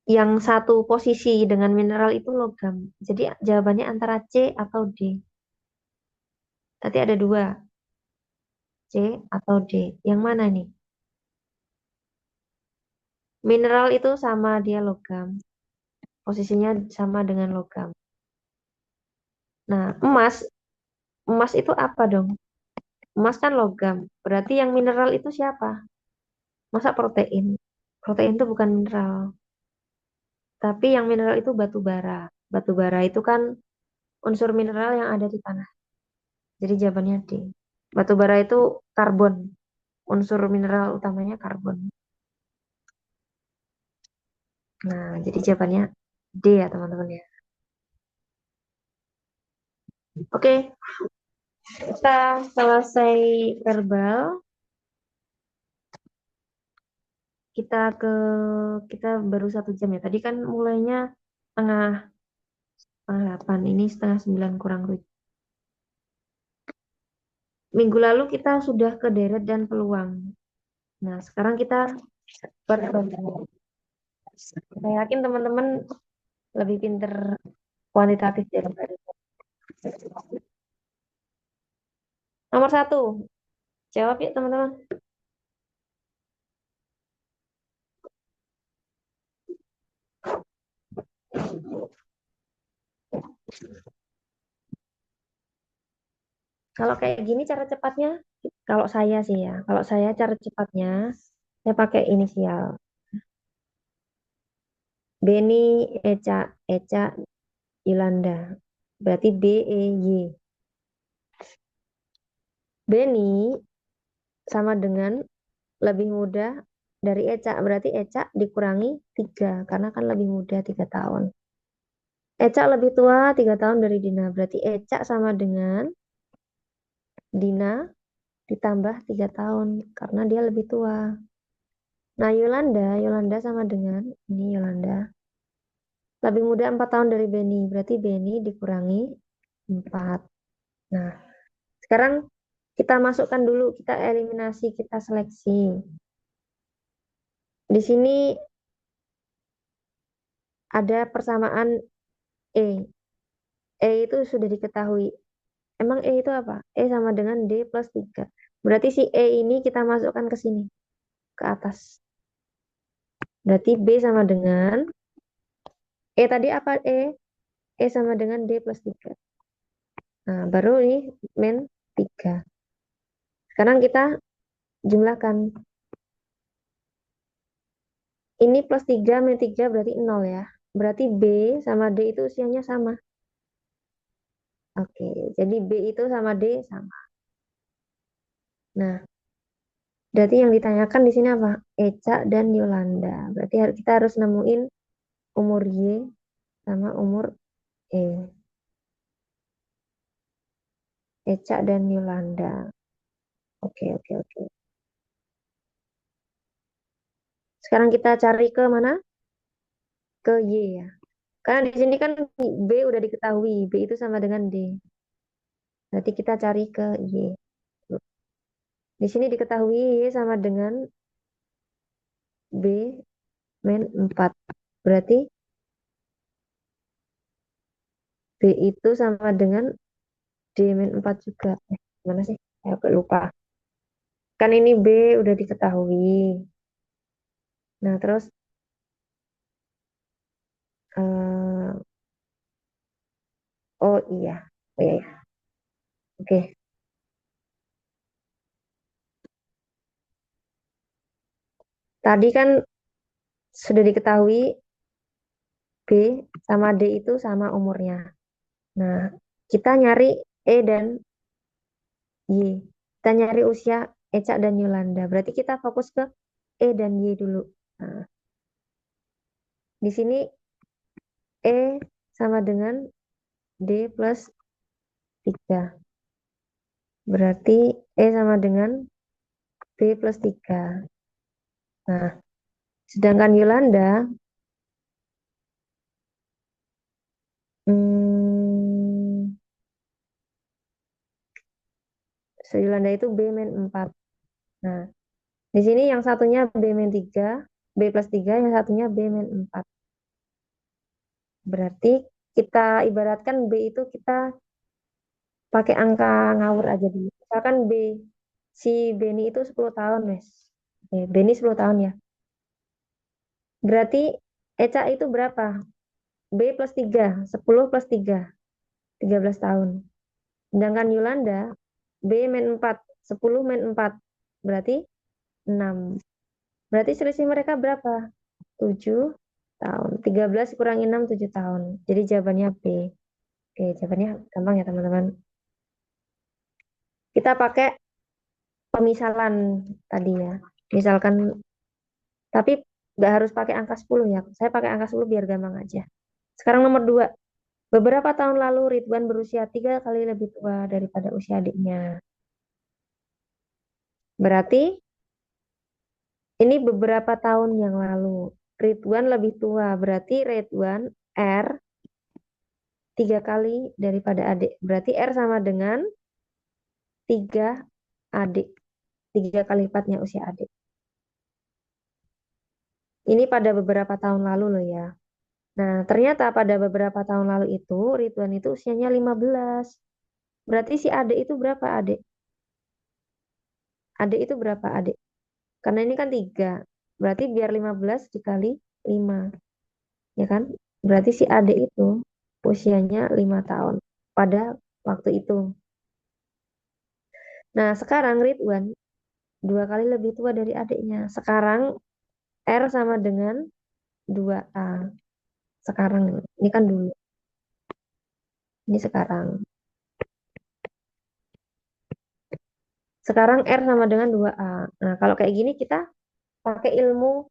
Yang satu posisi dengan mineral itu logam. Jadi jawabannya antara C atau D. Tadi ada dua, C atau D. Yang mana nih? Mineral itu sama dia logam. Posisinya sama dengan logam. Nah, emas itu apa dong? Emas kan logam. Berarti yang mineral itu siapa? Masa protein? Protein itu bukan mineral. Tapi yang mineral itu batu bara. Batu bara itu kan unsur mineral yang ada di tanah. Jadi jawabannya D. Batu bara itu karbon. Unsur mineral utamanya karbon. Nah, jadi jawabannya D ya teman-teman ya. Oke, kita selesai verbal. Kita ke kita baru 1 jam ya. Tadi kan mulainya setengah setengah 8. Ini setengah 9 kurang 7. Minggu lalu kita sudah ke deret dan peluang. Nah, sekarang kita verbal. Saya yakin teman-teman lebih pinter kuantitatif daripada saya. Nomor 1, jawab ya teman-teman. Kalau kayak gini cara cepatnya, kalau saya sih ya, kalau saya cara cepatnya, saya pakai inisial. Beni, Eca, Eca, Yolanda. Berarti B, E, Y. Beni sama dengan lebih muda dari Eca. Berarti Eca dikurangi 3, karena kan lebih muda 3 tahun. Eca lebih tua 3 tahun dari Dina. Berarti Eca sama dengan Dina ditambah 3 tahun, karena dia lebih tua. Nah, Yolanda sama dengan, ini Yolanda, lebih muda 4 tahun dari Beni. Berarti Beni dikurangi 4. Nah, sekarang kita masukkan dulu, kita eliminasi, kita seleksi. Di sini ada persamaan E. E itu sudah diketahui. Emang E itu apa? E sama dengan D plus 3. Berarti si E ini kita masukkan ke sini, ke atas. Berarti B sama dengan, E tadi apa E? E sama dengan D plus 3. Nah, baru ini min 3. Sekarang kita jumlahkan. Ini plus 3 min 3 berarti 0 ya. Berarti B sama D itu usianya sama. Oke, jadi B itu sama D sama. Nah, berarti yang ditanyakan di sini apa? Eca dan Yolanda. Berarti kita harus nemuin umur Y sama umur E. Eca dan Yolanda. Oke, oke, oke. Sekarang kita cari ke mana? Ke Y ya. Karena di sini kan B udah diketahui. B itu sama dengan D. Berarti kita cari ke Y. Di sini diketahui Y sama dengan B min 4. Berarti B itu sama dengan D min 4 juga. Gimana sih? Saya agak lupa. Kan ini B udah diketahui. Nah, terus eh, oh iya. Oh iya, iya. Oke. Tadi kan sudah diketahui B sama D itu sama umurnya. Nah, kita nyari E dan Y. Kita nyari usia Eca dan Yolanda. Berarti kita fokus ke E dan Y dulu. Nah, di sini E sama dengan D plus 3. Berarti E sama dengan B plus 3. Nah, sedangkan Yolanda, hmm, Yolanda itu B min 4. Nah, di sini yang satunya B min 3, B plus 3, yang satunya B min 4. Berarti kita ibaratkan B itu kita pakai angka ngawur aja dulu. Misalkan B, si Beni itu 10 tahun, Wes. Oke, Beni 10 tahun ya. Berarti Eca itu berapa? B plus 3, 10 plus 3, 13 tahun. Sedangkan Yolanda, B min 4, 10 min 4, berarti 6. Berarti selisih mereka berapa? 7 tahun. 13 kurangi 6, 7 tahun. Jadi jawabannya B. Oke, jawabannya gampang ya teman-teman. Kita pakai pemisalan tadi ya. Misalkan, tapi nggak harus pakai angka 10 ya. Saya pakai angka 10 biar gampang aja. Sekarang nomor 2. Beberapa tahun lalu Ridwan berusia 3 kali lebih tua daripada usia adiknya. Berarti ini beberapa tahun yang lalu. Ridwan lebih tua. Berarti Ridwan R 3 kali daripada adik. Berarti R sama dengan 3 adik. 3 kali lipatnya usia adik. Ini pada beberapa tahun lalu loh ya. Nah, ternyata pada beberapa tahun lalu itu Ridwan itu usianya 15. Berarti si adik itu berapa adik? Adik itu berapa adik? Karena ini kan 3. Berarti biar 15 dikali 5. Ya kan? Berarti si adik itu usianya 5 tahun pada waktu itu. Nah, sekarang Ridwan 2 kali lebih tua dari adiknya. Sekarang R sama dengan 2A. Sekarang, ini kan dulu. Ini sekarang. Sekarang R sama dengan 2A. Nah, kalau kayak gini kita pakai ilmu,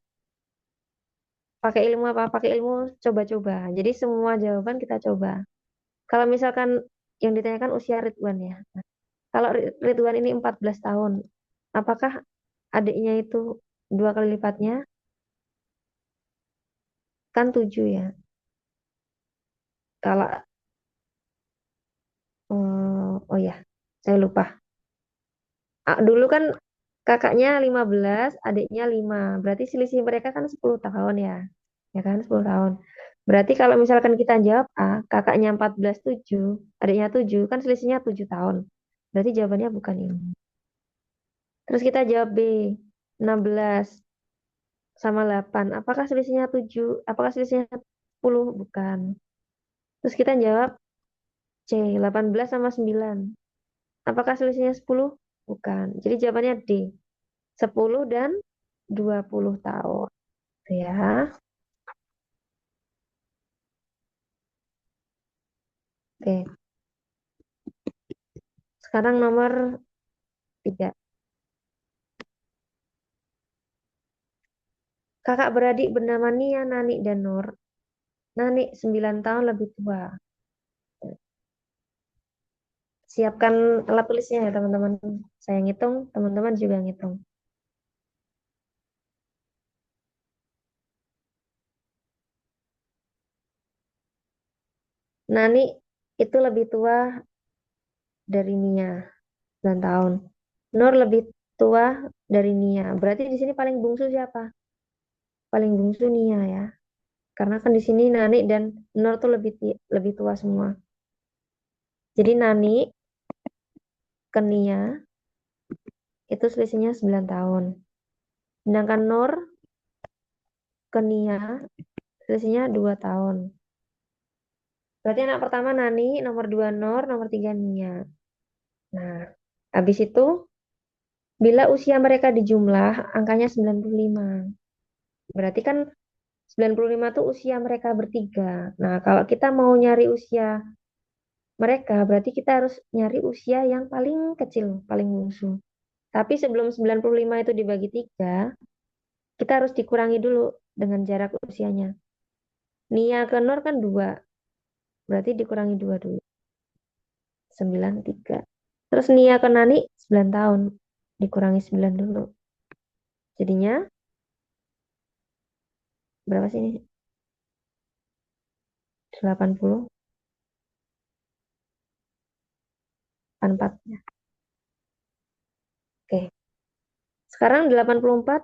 apa? Pakai ilmu coba-coba. Jadi semua jawaban kita coba. Kalau misalkan yang ditanyakan usia Ridwan ya. Kalau Ridwan ini 14 tahun, apakah adiknya itu 2 kali lipatnya? Kan 7 ya. Kalau, oh ya, saya lupa. Dulu kan kakaknya 15, adiknya 5. Berarti selisih mereka kan 10 tahun ya. Ya kan, 10 tahun. Berarti kalau misalkan kita jawab A, kakaknya 14 7, adiknya 7, kan selisihnya 7 tahun. Berarti jawabannya bukan ini. Terus kita jawab B, 16 sama 8. Apakah selisihnya 7? Apakah selisihnya 10? Bukan. Terus kita jawab C, 18 sama 9. Apakah selisihnya 10? Bukan. Jadi jawabannya D, 10 dan 20 tahun. Ya. Oke. Sekarang nomor 3. Kakak beradik bernama Nia, Nani, dan Nur. Nani 9 tahun lebih tua. Siapkan alat tulisnya ya teman-teman. Saya ngitung, teman-teman juga ngitung. Nani itu lebih tua dari Nia, 9 tahun. Nur lebih tua dari Nia. Berarti di sini paling bungsu siapa? Paling bungsu Nia ya. Karena kan di sini Nani dan Nur tuh lebih tua semua. Jadi Nani ke Nia itu selisihnya 9 tahun. Sedangkan Nur ke Nia selisihnya 2 tahun. Berarti anak pertama Nani, nomor 2 Nur, nomor 3 Nia. Nah, habis itu bila usia mereka dijumlah angkanya 95. Berarti kan 95 tuh usia mereka bertiga. Nah, kalau kita mau nyari usia mereka, berarti kita harus nyari usia yang paling kecil, paling bungsu. Tapi sebelum 95 itu dibagi 3, kita harus dikurangi dulu dengan jarak usianya. Nia ke Nur kan 2, berarti dikurangi 2 dulu. 93. Terus Nia ke Nani 9 tahun, dikurangi 9 dulu. Jadinya berapa sih ini? 80, 84. Oke. Sekarang 84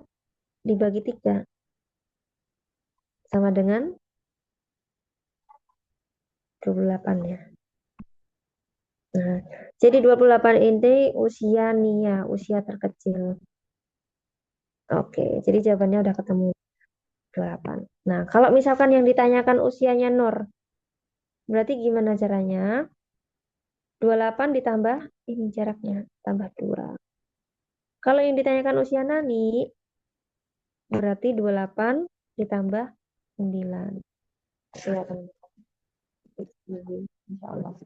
dibagi 3 sama dengan 28 ya. Nah, jadi 28 ini usia Nia, usia terkecil. Oke, jadi jawabannya udah ketemu 28. Nah, kalau misalkan yang ditanyakan usianya Nur, berarti gimana caranya? 28 ditambah ini jaraknya, tambah 2. Kalau yang ditanyakan usia Nani, berarti 28 ditambah 9. Ya, Insya Allah.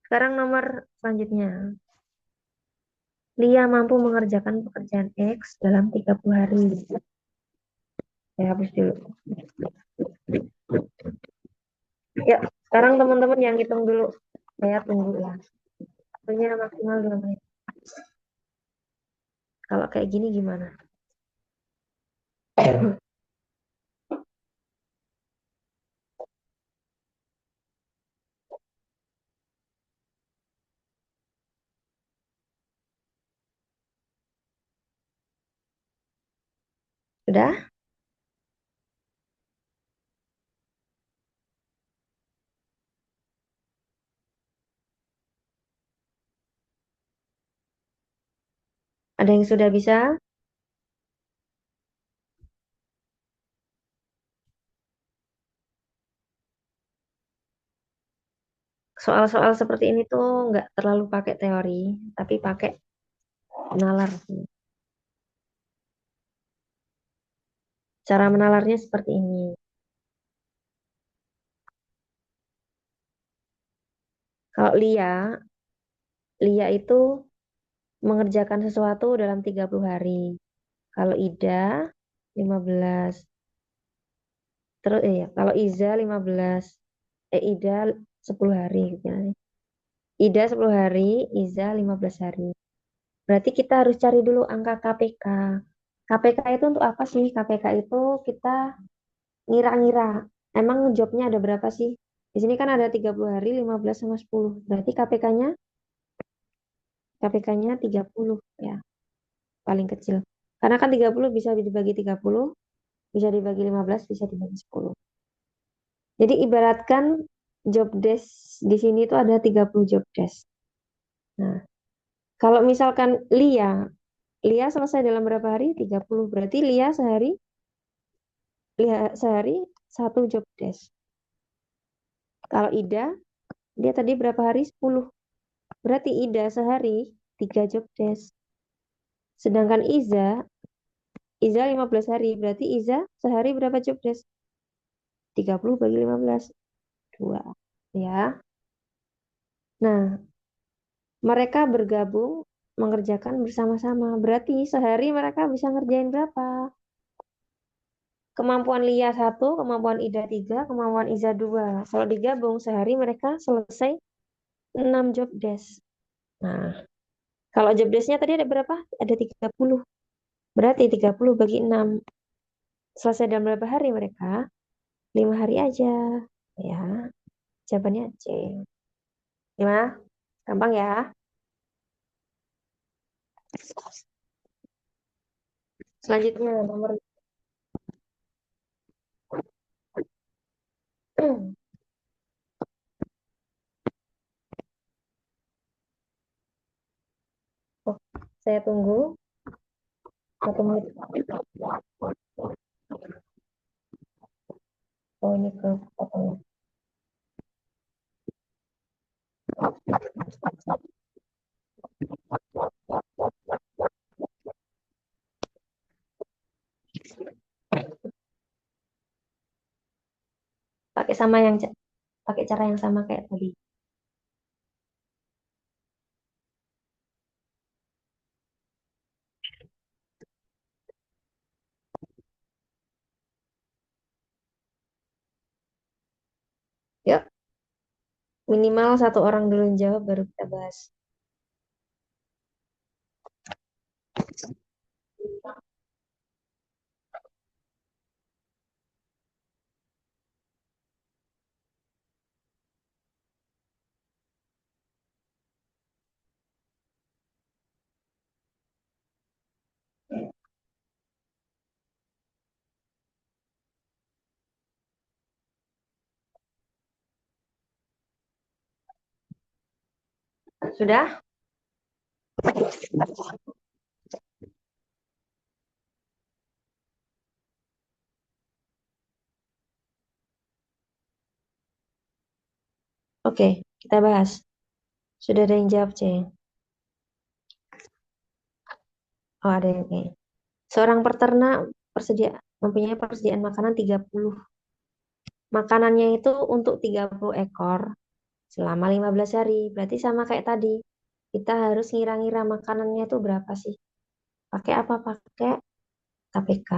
Sekarang nomor selanjutnya. Lia mampu mengerjakan pekerjaan X dalam 30 hari. Saya hapus dulu. Ya, sekarang teman-teman yang hitung dulu. Saya tunggu ya. Waktunya maksimal 2 menit. Kalau kayak gini gimana? Sudah? Ada yang sudah bisa? Soal-soal seperti ini tuh nggak terlalu pakai teori, tapi pakai nalar. Cara menalarnya seperti ini. Kalau Lia itu mengerjakan sesuatu dalam 30 hari. Kalau Ida 15. Terus ya, kalau Ida 10 hari gitu ya. Ida 10 hari, Iza 15 hari. Berarti kita harus cari dulu angka KPK. KPK itu untuk apa sih? KPK itu kita ngira-ngira. Emang jobnya ada berapa sih? Di sini kan ada 30 hari, 15 sama 10. Berarti KPK-nya 30 ya, paling kecil. Karena kan 30 bisa dibagi 30. Bisa dibagi 15, bisa dibagi 10. Jadi ibaratkan job desk di sini itu ada 30 job desk. Nah, kalau misalkan Lia selesai dalam berapa hari? 30. Berarti Lia sehari satu job desk. Kalau Ida, dia tadi berapa hari? 10. Berarti Ida sehari 3 job desk. Sedangkan Iza 15 hari. Berarti Iza sehari berapa job desk? 30 bagi 15. 2. Ya. Nah, mereka bergabung mengerjakan bersama-sama. Berarti sehari mereka bisa ngerjain berapa? Kemampuan Lia satu, kemampuan Ida tiga, kemampuan Iza dua. Kalau digabung sehari mereka selesai 6 job desk. Nah, kalau job desknya tadi ada berapa? Ada 30. Berarti 30 bagi 6. Selesai dalam berapa hari mereka? 5 hari aja. Ya, jawabannya C. Gimana? Gampang ya? Selanjutnya nomor oh, saya tunggu 1 menit. Oh, ini ke potong. Pakai sama yang pakai cara yang sama kayak tadi. Yuk, minimal satu orang dulu yang jawab baru kita bahas. Sudah? Oke, kita bahas. Sudah ada yang jawab, C. Oh, ada yang oke. Seorang peternak mempunyai persediaan makanan 30. Makanannya itu untuk 30 ekor selama 15 hari. Berarti sama kayak tadi. Kita harus ngira-ngira makanannya itu berapa sih? Pakai apa? Pakai KPK.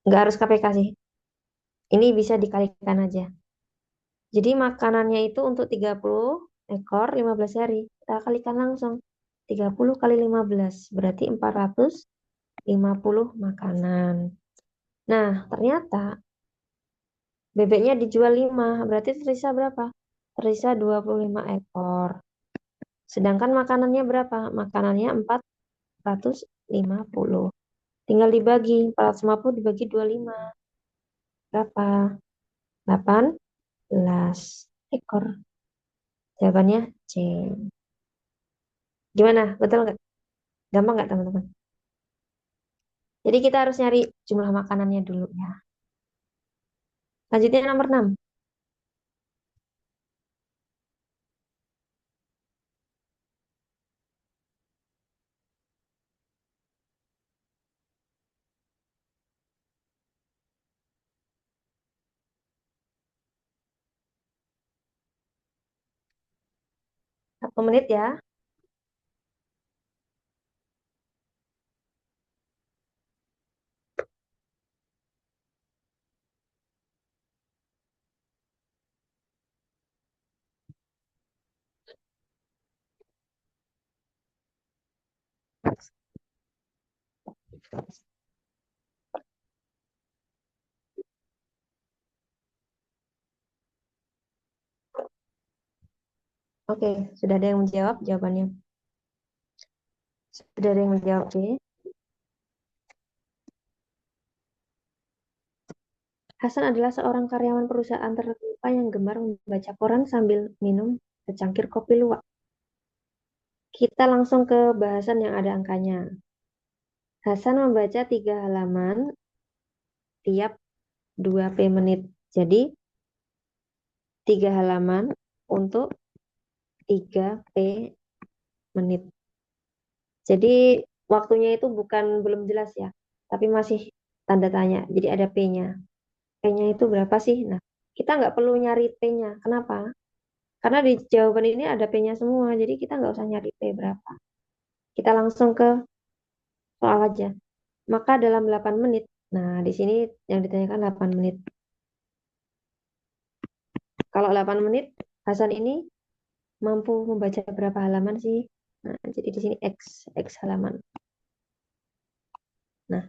Nggak harus KPK sih. Ini bisa dikalikan aja. Jadi makanannya itu untuk 30 ekor 15 hari. Kita kalikan langsung. 30 kali 15 berarti 450 makanan. Nah, ternyata bebeknya dijual 5, berarti tersisa berapa? Tersisa 25 ekor. Sedangkan makanannya berapa? Makanannya 450. Tinggal dibagi, 450 dibagi 25. Berapa? 18 ekor. Jawabannya C. Gimana? Betul nggak? Gampang nggak teman-teman? Jadi kita harus nyari jumlah makanannya dulu ya. Lanjutnya nomor 6. 1 menit ya. Oke, sudah ada yang menjawab jawabannya. Sudah ada yang menjawab C. Hasan adalah seorang karyawan perusahaan terkemuka yang gemar membaca koran sambil minum secangkir kopi luwak. Kita langsung ke bahasan yang ada angkanya. Hasan membaca 3 halaman tiap 2p menit. Jadi 3 halaman untuk 3p menit. Jadi waktunya itu bukan belum jelas ya, tapi masih tanda tanya. Jadi ada P-nya. P-nya itu berapa sih? Nah, kita nggak perlu nyari P-nya. Kenapa? Karena di jawaban ini ada P-nya semua, jadi kita nggak usah nyari P berapa. Kita langsung ke soal aja. Maka dalam 8 menit, nah di sini yang ditanyakan 8 menit. Kalau 8 menit, Hasan ini mampu membaca berapa halaman sih? Nah, jadi di sini X halaman. Nah,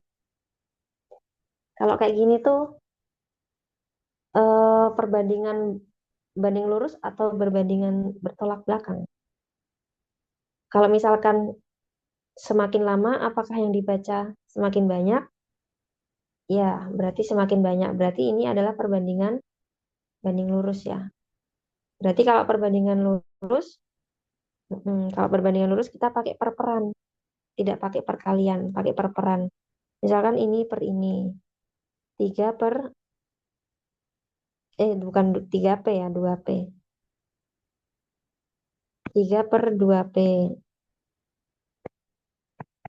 kalau kayak gini tuh perbandingan banding lurus atau berbandingan bertolak belakang. Kalau misalkan semakin lama, apakah yang dibaca semakin banyak? Ya, berarti semakin banyak. Berarti ini adalah perbandingan banding lurus ya. Berarti kalau perbandingan lurus, kalau perbandingan lurus kita pakai perperan, tidak pakai perkalian, pakai perperan. Misalkan ini per ini, 3 per, bukan 3p ya, 2p. 3 per 2p.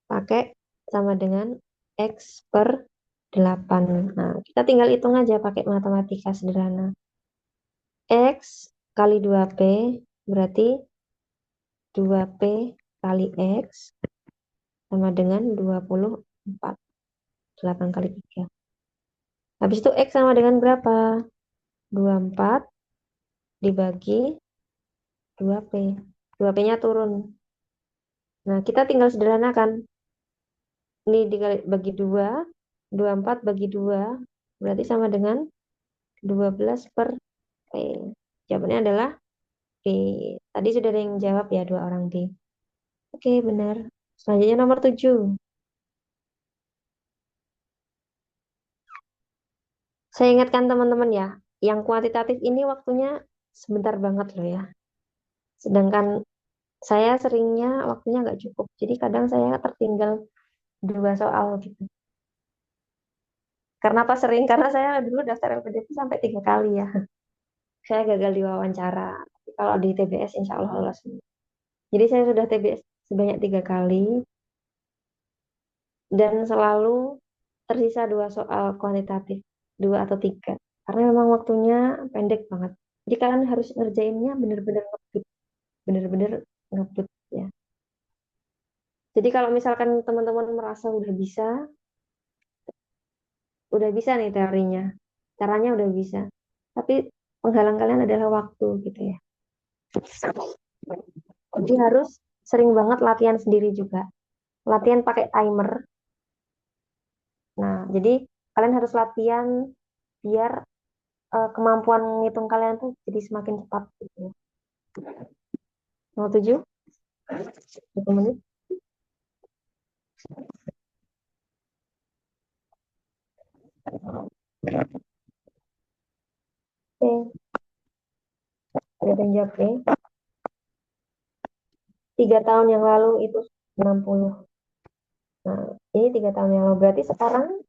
Pakai sama dengan X per 8. Nah, kita tinggal hitung aja pakai matematika sederhana. X kali 2P berarti 2P kali X sama dengan 24. 8 kali 3. Habis itu X sama dengan berapa? 24 dibagi 2P. 2P-nya turun. Nah, kita tinggal sederhanakan. Ini dikali bagi 2, 24 bagi 2, berarti sama dengan 12 per P. Jawabannya adalah B. Tadi sudah ada yang jawab ya, 2 orang B. Oke, benar. Selanjutnya nomor 7. Saya ingatkan teman-teman ya, yang kuantitatif ini waktunya sebentar banget loh ya. Sedangkan saya seringnya waktunya nggak cukup. Jadi kadang saya tertinggal 2 soal gitu. Karena apa sering? Karena saya dulu daftar LPDP sampai 3 kali ya. Saya gagal di wawancara. Tapi kalau di TBS insya Allah lolos. Jadi saya sudah TBS sebanyak 3 kali dan selalu tersisa 2 soal kuantitatif, 2 atau 3. Karena memang waktunya pendek banget. Jadi kalian harus ngerjainnya bener-bener ngebut, bener-bener ngebut ya. Jadi kalau misalkan teman-teman merasa udah bisa nih teorinya, caranya udah bisa. Tapi penghalang kalian adalah waktu gitu ya. Jadi harus sering banget latihan sendiri juga. Latihan pakai timer. Nah, jadi kalian harus latihan biar kemampuan menghitung kalian tuh jadi semakin cepat gitu ya. Nomor 7, 1 menit. Oke, ada yang jawab nih. 3 tahun yang lalu itu 60. Nah, ini 3 tahun yang lalu. Berarti sekarang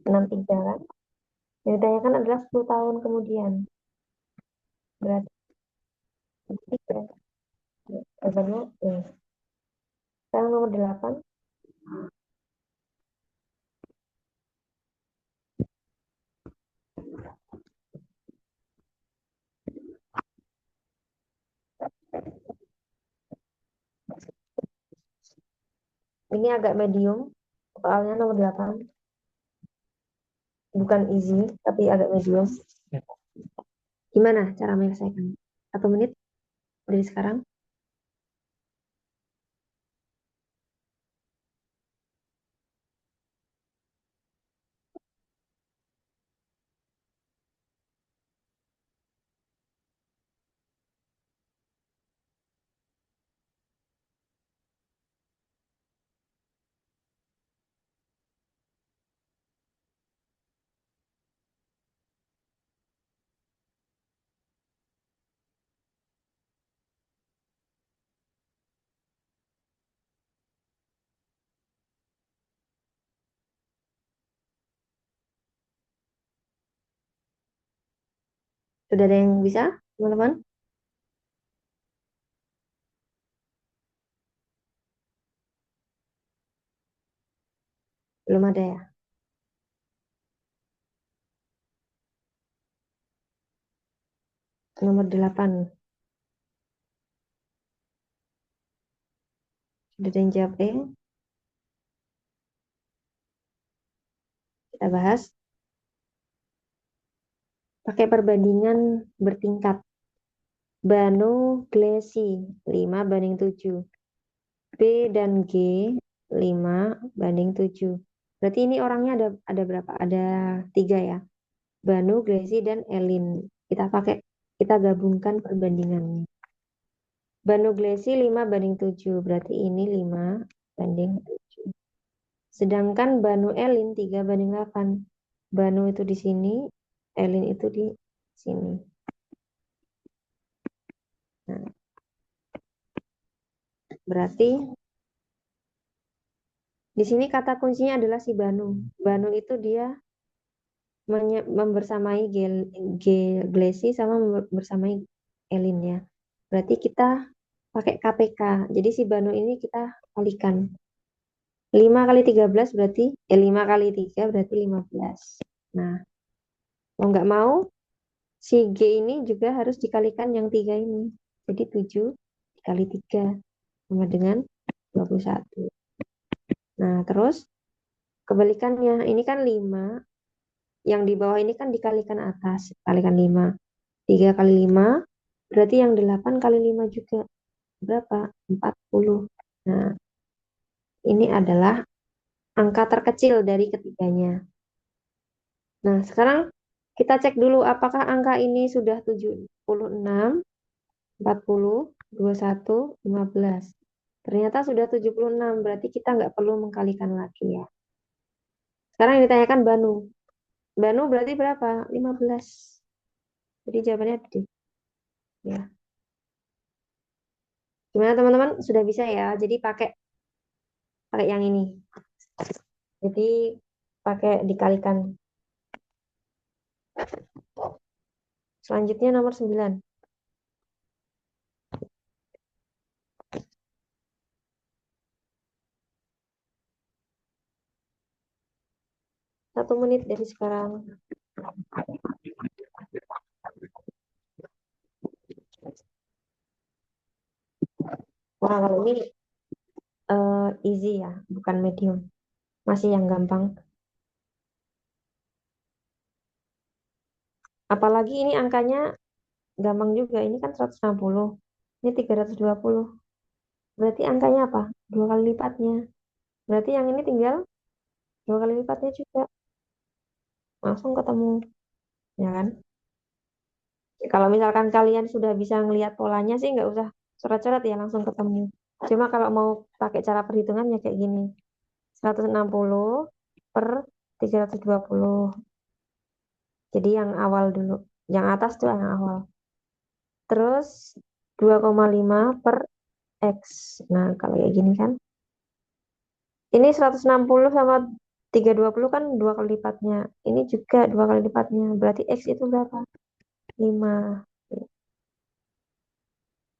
63 kan? Yang ditanyakan adalah 10 tahun kemudian. Berarti tiga. Jawabannya ini. Sekarang nomor 8. Ini agak medium. Soalnya nomor 8. Bukan easy, tapi agak medium. Gimana cara menyelesaikan? 1 menit dari sekarang. Sudah ada yang bisa, teman-teman? Belum ada ya? Nomor 8. Sudah ada yang jawab E? Kita bahas. Pakai perbandingan bertingkat. Banu Glesi 5 banding 7. B dan G 5 banding 7. Berarti ini orangnya ada berapa? Ada 3 ya. Banu, Glesi, dan Elin. Kita gabungkan perbandingannya. Banu Glesi 5 banding 7. Berarti ini 5 banding 7. Sedangkan Banu Elin 3 banding 8. Banu itu di sini, Elin itu di sini. Nah, berarti di sini kata kuncinya adalah si Banu. Banu itu dia membersamai Glesi sama membersamai Elin ya. Berarti kita pakai KPK. Jadi si Banu ini kita kalikan. 5 kali 13 berarti, 5 kali 3 berarti 15. Nah, mau nggak mau, si G ini juga harus dikalikan yang 3 ini. Jadi 7 dikali 3 sama dengan 21. Nah, terus kebalikannya, ini kan 5. Yang di bawah ini kan dikalikan atas. Kalikan 5. 3 kali 5 berarti yang 8 kali 5 juga. Berapa? 40. Nah, ini adalah angka terkecil dari ketiganya. Nah, sekarang kita cek dulu apakah angka ini sudah 76, 40, 21, 15. Ternyata sudah 76, berarti kita nggak perlu mengkalikan lagi ya. Sekarang yang ditanyakan Banu. Banu berarti berapa? 15. Jadi jawabannya D. Ya. Gimana teman-teman? Sudah bisa ya? Jadi pakai pakai yang ini. Jadi pakai dikalikan. Selanjutnya nomor 9. 1 menit dari sekarang. Wah, kalau ini easy ya, bukan medium. Masih yang gampang. Apalagi ini angkanya gampang juga. Ini kan 160. Ini 320. Berarti angkanya apa? 2 kali lipatnya. Berarti yang ini tinggal 2 kali lipatnya juga. Langsung ketemu. Ya kan? Kalau misalkan kalian sudah bisa ngelihat polanya sih nggak usah coret-coret ya, langsung ketemu. Cuma kalau mau pakai cara perhitungannya kayak gini. 160 per 320. Jadi yang awal dulu. Yang atas tuh yang awal. Terus 2,5 per X. Nah, kalau kayak gini kan. Ini 160 sama 320 kan 2 kali lipatnya. Ini juga 2 kali lipatnya. Berarti X itu berapa? 5.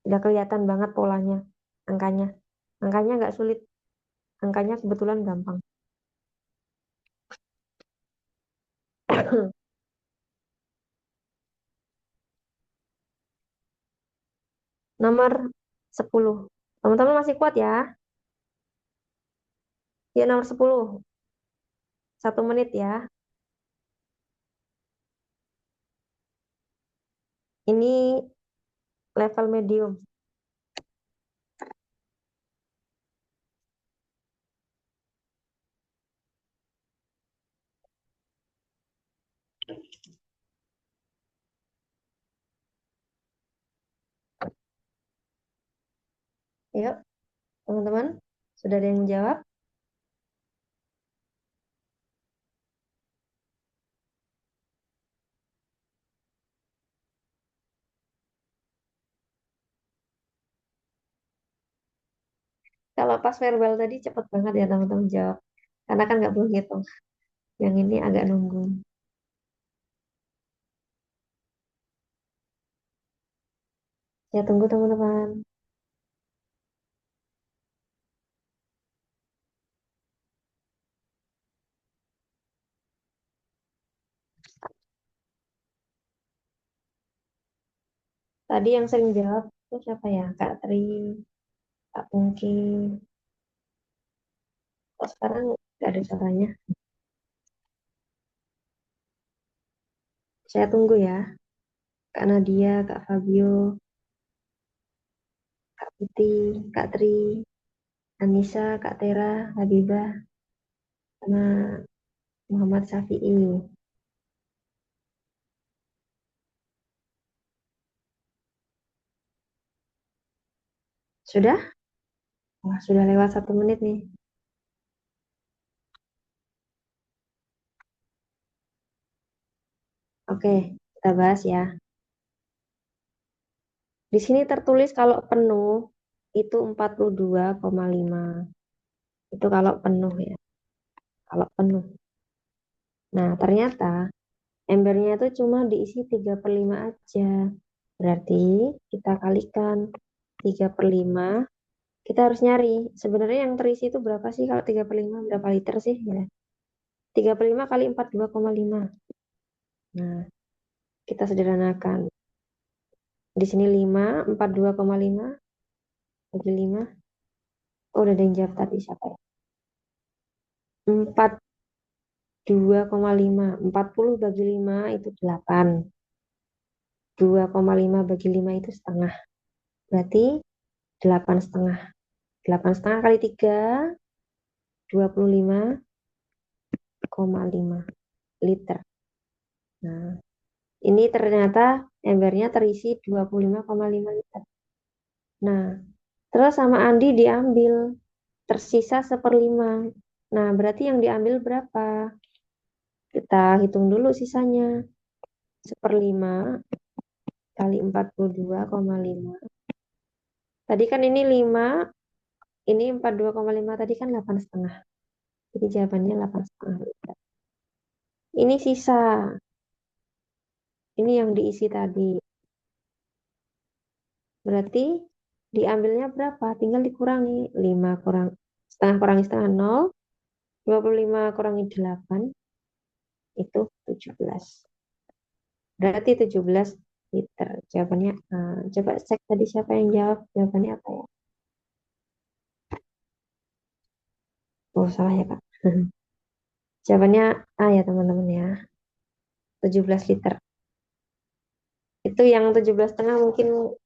Udah kelihatan banget polanya. Angkanya. Angkanya nggak sulit. Angkanya kebetulan gampang. Nomor 10. Teman-teman masih kuat ya? Ya, nomor 10. 1 menit ya. Ini level medium. Yuk, teman-teman. Sudah ada yang menjawab? Kalau pas verbal tadi cepet banget ya teman-teman jawab. Karena kan nggak perlu ngitung. Yang ini agak nunggu. Saya tunggu teman-teman. Tadi yang sering jawab itu siapa ya? Kak Tri, Kak Pungki. Kok sekarang nggak ada suaranya? Saya tunggu ya. Kak Nadia, Kak Fabio, Kak Putih, Kak Tri, Anissa, Kak Tera, Habibah, sama Muhammad Syafi'i. Sudah? Wah, sudah lewat 1 menit nih. Oke, kita bahas ya. Di sini tertulis kalau penuh itu 42,5. Itu kalau penuh ya. Kalau penuh. Nah, ternyata embernya itu cuma diisi 3/5 aja. Berarti kita kalikan 3/5. Kita harus nyari. Sebenarnya yang terisi itu berapa sih kalau 3/5? Berapa liter sih? Ya. 3/5 kali 42,5. Nah, kita sederhanakan. Di sini 5, 42,5 bagi 5. Oh, udah ada yang jawab tadi siapa ya? 42,5. 40 bagi 5 itu 8. 2,5 bagi 5 itu setengah. Berarti 8,5. 8,5 kali 3, 25,5 liter. Nah, ini ternyata embernya terisi 25,5 liter. Nah, terus sama Andi diambil. Tersisa 1/5. Nah, berarti yang diambil berapa? Kita hitung dulu sisanya. 1/5 kali 42,5. Tadi kan ini 5, ini 42,5, tadi kan 8,5. Jadi jawabannya 8,5. Ini sisa. Ini yang diisi tadi. Berarti diambilnya berapa? Tinggal dikurangi. 5 kurang setengah kurangi setengah 0. 25 kurangi 8 itu 17. Berarti 17 liter. Jawabannya A. Coba cek tadi siapa yang jawab. Jawabannya apa ya? Oh, salah ya, Kak. Jawabannya A ya, teman-teman ya. 17 liter. Itu yang 17,5 mungkin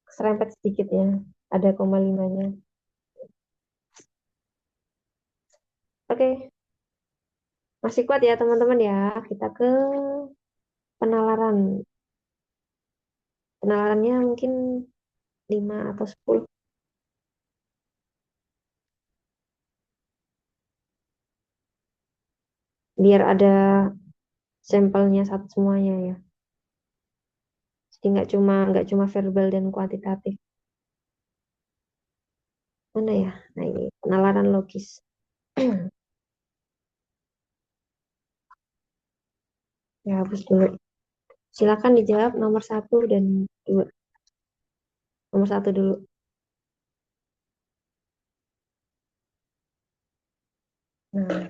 serempet sedikit ya. Ada koma limanya. Oke, masih kuat ya teman-teman ya. Kita ke penalaran. Penalarannya mungkin 5 atau 10. Biar ada sampelnya satu semuanya ya. Jadi nggak cuma verbal dan kuantitatif. Mana ya? Nah ini penalaran logis. Ya, hapus dulu. Silakan dijawab nomor 1 dan 2. Nomor 1 dulu. Nah,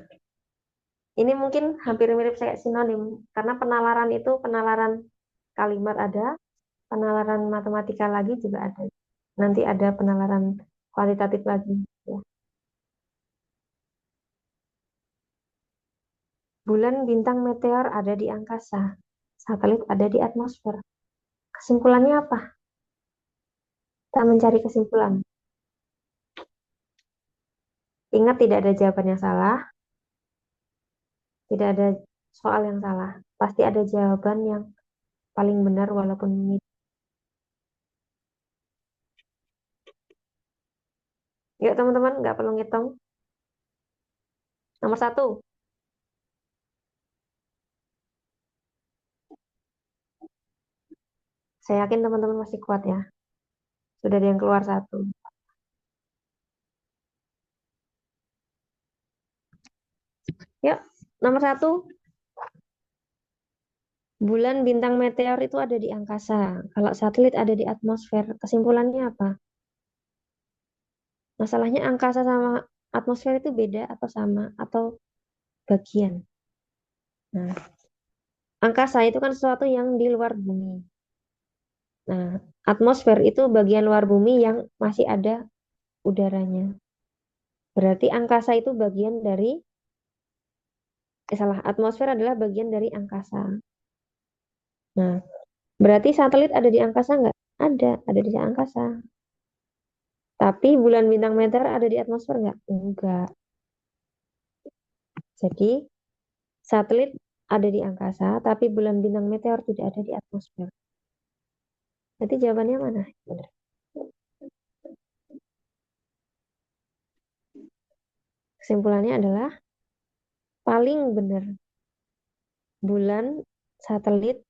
ini mungkin hampir mirip kayak sinonim. Karena penalaran itu penalaran kalimat ada, penalaran matematika lagi juga ada. Nanti ada penalaran kualitatif lagi. Ya. Bulan, bintang, meteor ada di angkasa. Satelit ada di atmosfer. Kesimpulannya apa? Kita mencari kesimpulan. Ingat tidak ada jawaban yang salah, tidak ada soal yang salah. Pasti ada jawaban yang paling benar walaupun mirip. Yuk teman-teman, nggak perlu ngitung. Nomor 1. Saya yakin teman-teman masih kuat ya. Sudah ada yang keluar 1. Yuk, nomor 1. Bulan, bintang, meteor itu ada di angkasa. Kalau satelit ada di atmosfer. Kesimpulannya apa? Masalahnya angkasa sama atmosfer itu beda atau sama atau bagian. Nah, angkasa itu kan sesuatu yang di luar bumi. Nah, atmosfer itu bagian luar bumi yang masih ada udaranya. Berarti angkasa itu bagian dari, salah, atmosfer adalah bagian dari angkasa. Nah, berarti satelit ada di angkasa nggak? Ada di angkasa. Tapi bulan, bintang, meteor ada di atmosfer nggak? Enggak. Jadi, satelit ada di angkasa, tapi bulan, bintang, meteor tidak ada di atmosfer. Jadi jawabannya mana? Benar. Kesimpulannya adalah paling benar. Bulan, satelit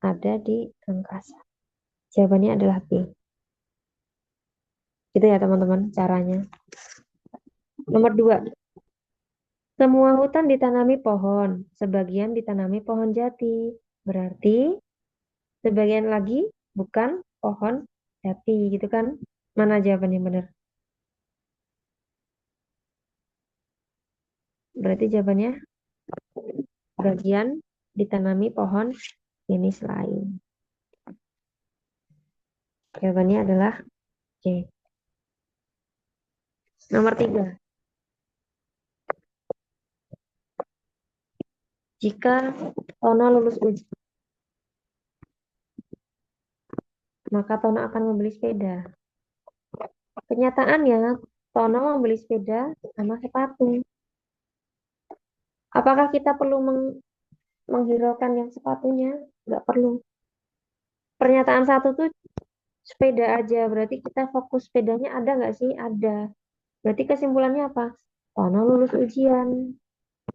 ada di angkasa. Jawabannya adalah B. Gitu ya teman-teman caranya. Nomor 2. Semua hutan ditanami pohon, sebagian ditanami pohon jati. Berarti sebagian lagi bukan pohon jati gitu kan? Mana jawabannya benar? Berarti jawabannya bagian ditanami pohon jenis lain. Jawabannya adalah C. Nomor 3. Jika Tono lulus ujian, maka Tono akan membeli sepeda. Kenyataannya, Tono membeli sepeda sama sepatu. Apakah kita perlu menghiraukan yang sepatunya? Nggak perlu. Pernyataan satu tuh sepeda aja. Berarti kita fokus sepedanya ada nggak sih? Ada. Berarti kesimpulannya apa? Tono lulus ujian.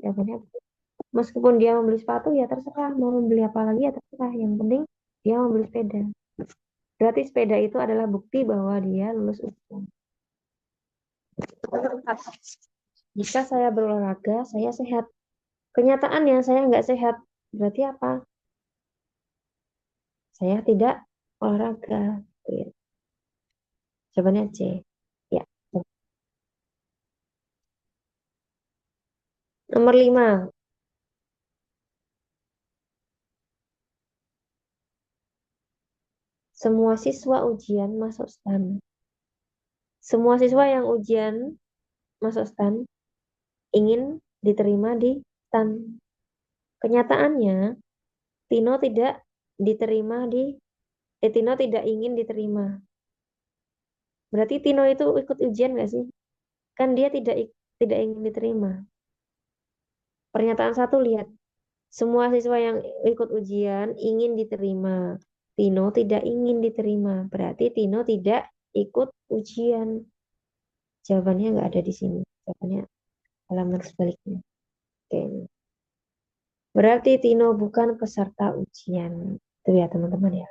Jawabannya, meskipun dia membeli sepatu ya terserah. Mau membeli apa lagi ya terserah. Yang penting dia membeli sepeda. Berarti sepeda itu adalah bukti bahwa dia lulus ujian. Jika saya berolahraga, saya sehat. Kenyataannya saya nggak sehat. Berarti apa? Saya tidak olahraga. Gitu ya. Jawabannya C. Ya. Nomor 5. Semua siswa ujian masuk STAN. Semua siswa yang ujian masuk STAN ingin diterima di STAN. Kenyataannya, Tino tidak diterima di Tino tidak ingin diterima. Berarti Tino itu ikut ujian nggak sih? Kan dia tidak ingin diterima. Pernyataan satu, lihat. Semua siswa yang ikut ujian ingin diterima. Tino tidak ingin diterima. Berarti Tino tidak ikut ujian. Jawabannya nggak ada di sini. Jawabannya halaman sebaliknya. Oke. Berarti Tino bukan peserta ujian. Itu ya teman-teman ya.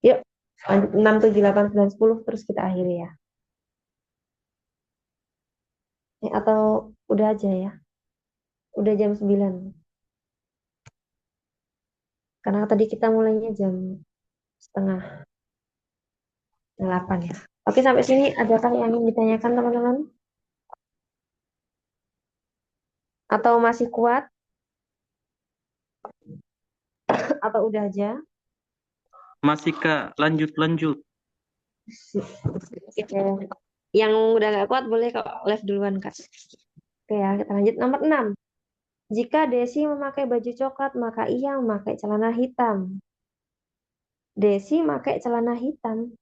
Yuk, lanjut 6, 7, 8, 9, 10. Terus kita akhiri ya. Atau udah aja ya. Udah jam 9. Karena tadi kita mulainya jam setengah 8 ya. Oke, sampai sini adakah yang ingin ditanyakan teman-teman? Atau masih kuat? Atau udah aja?
Masih Kak, lanjut.
Oke. Yang udah nggak kuat boleh kok live duluan, Kak. Oke ya, kita lanjut. Nomor 6. Jika Desi memakai baju coklat, maka ia memakai celana hitam. Desi pakai celana hitam.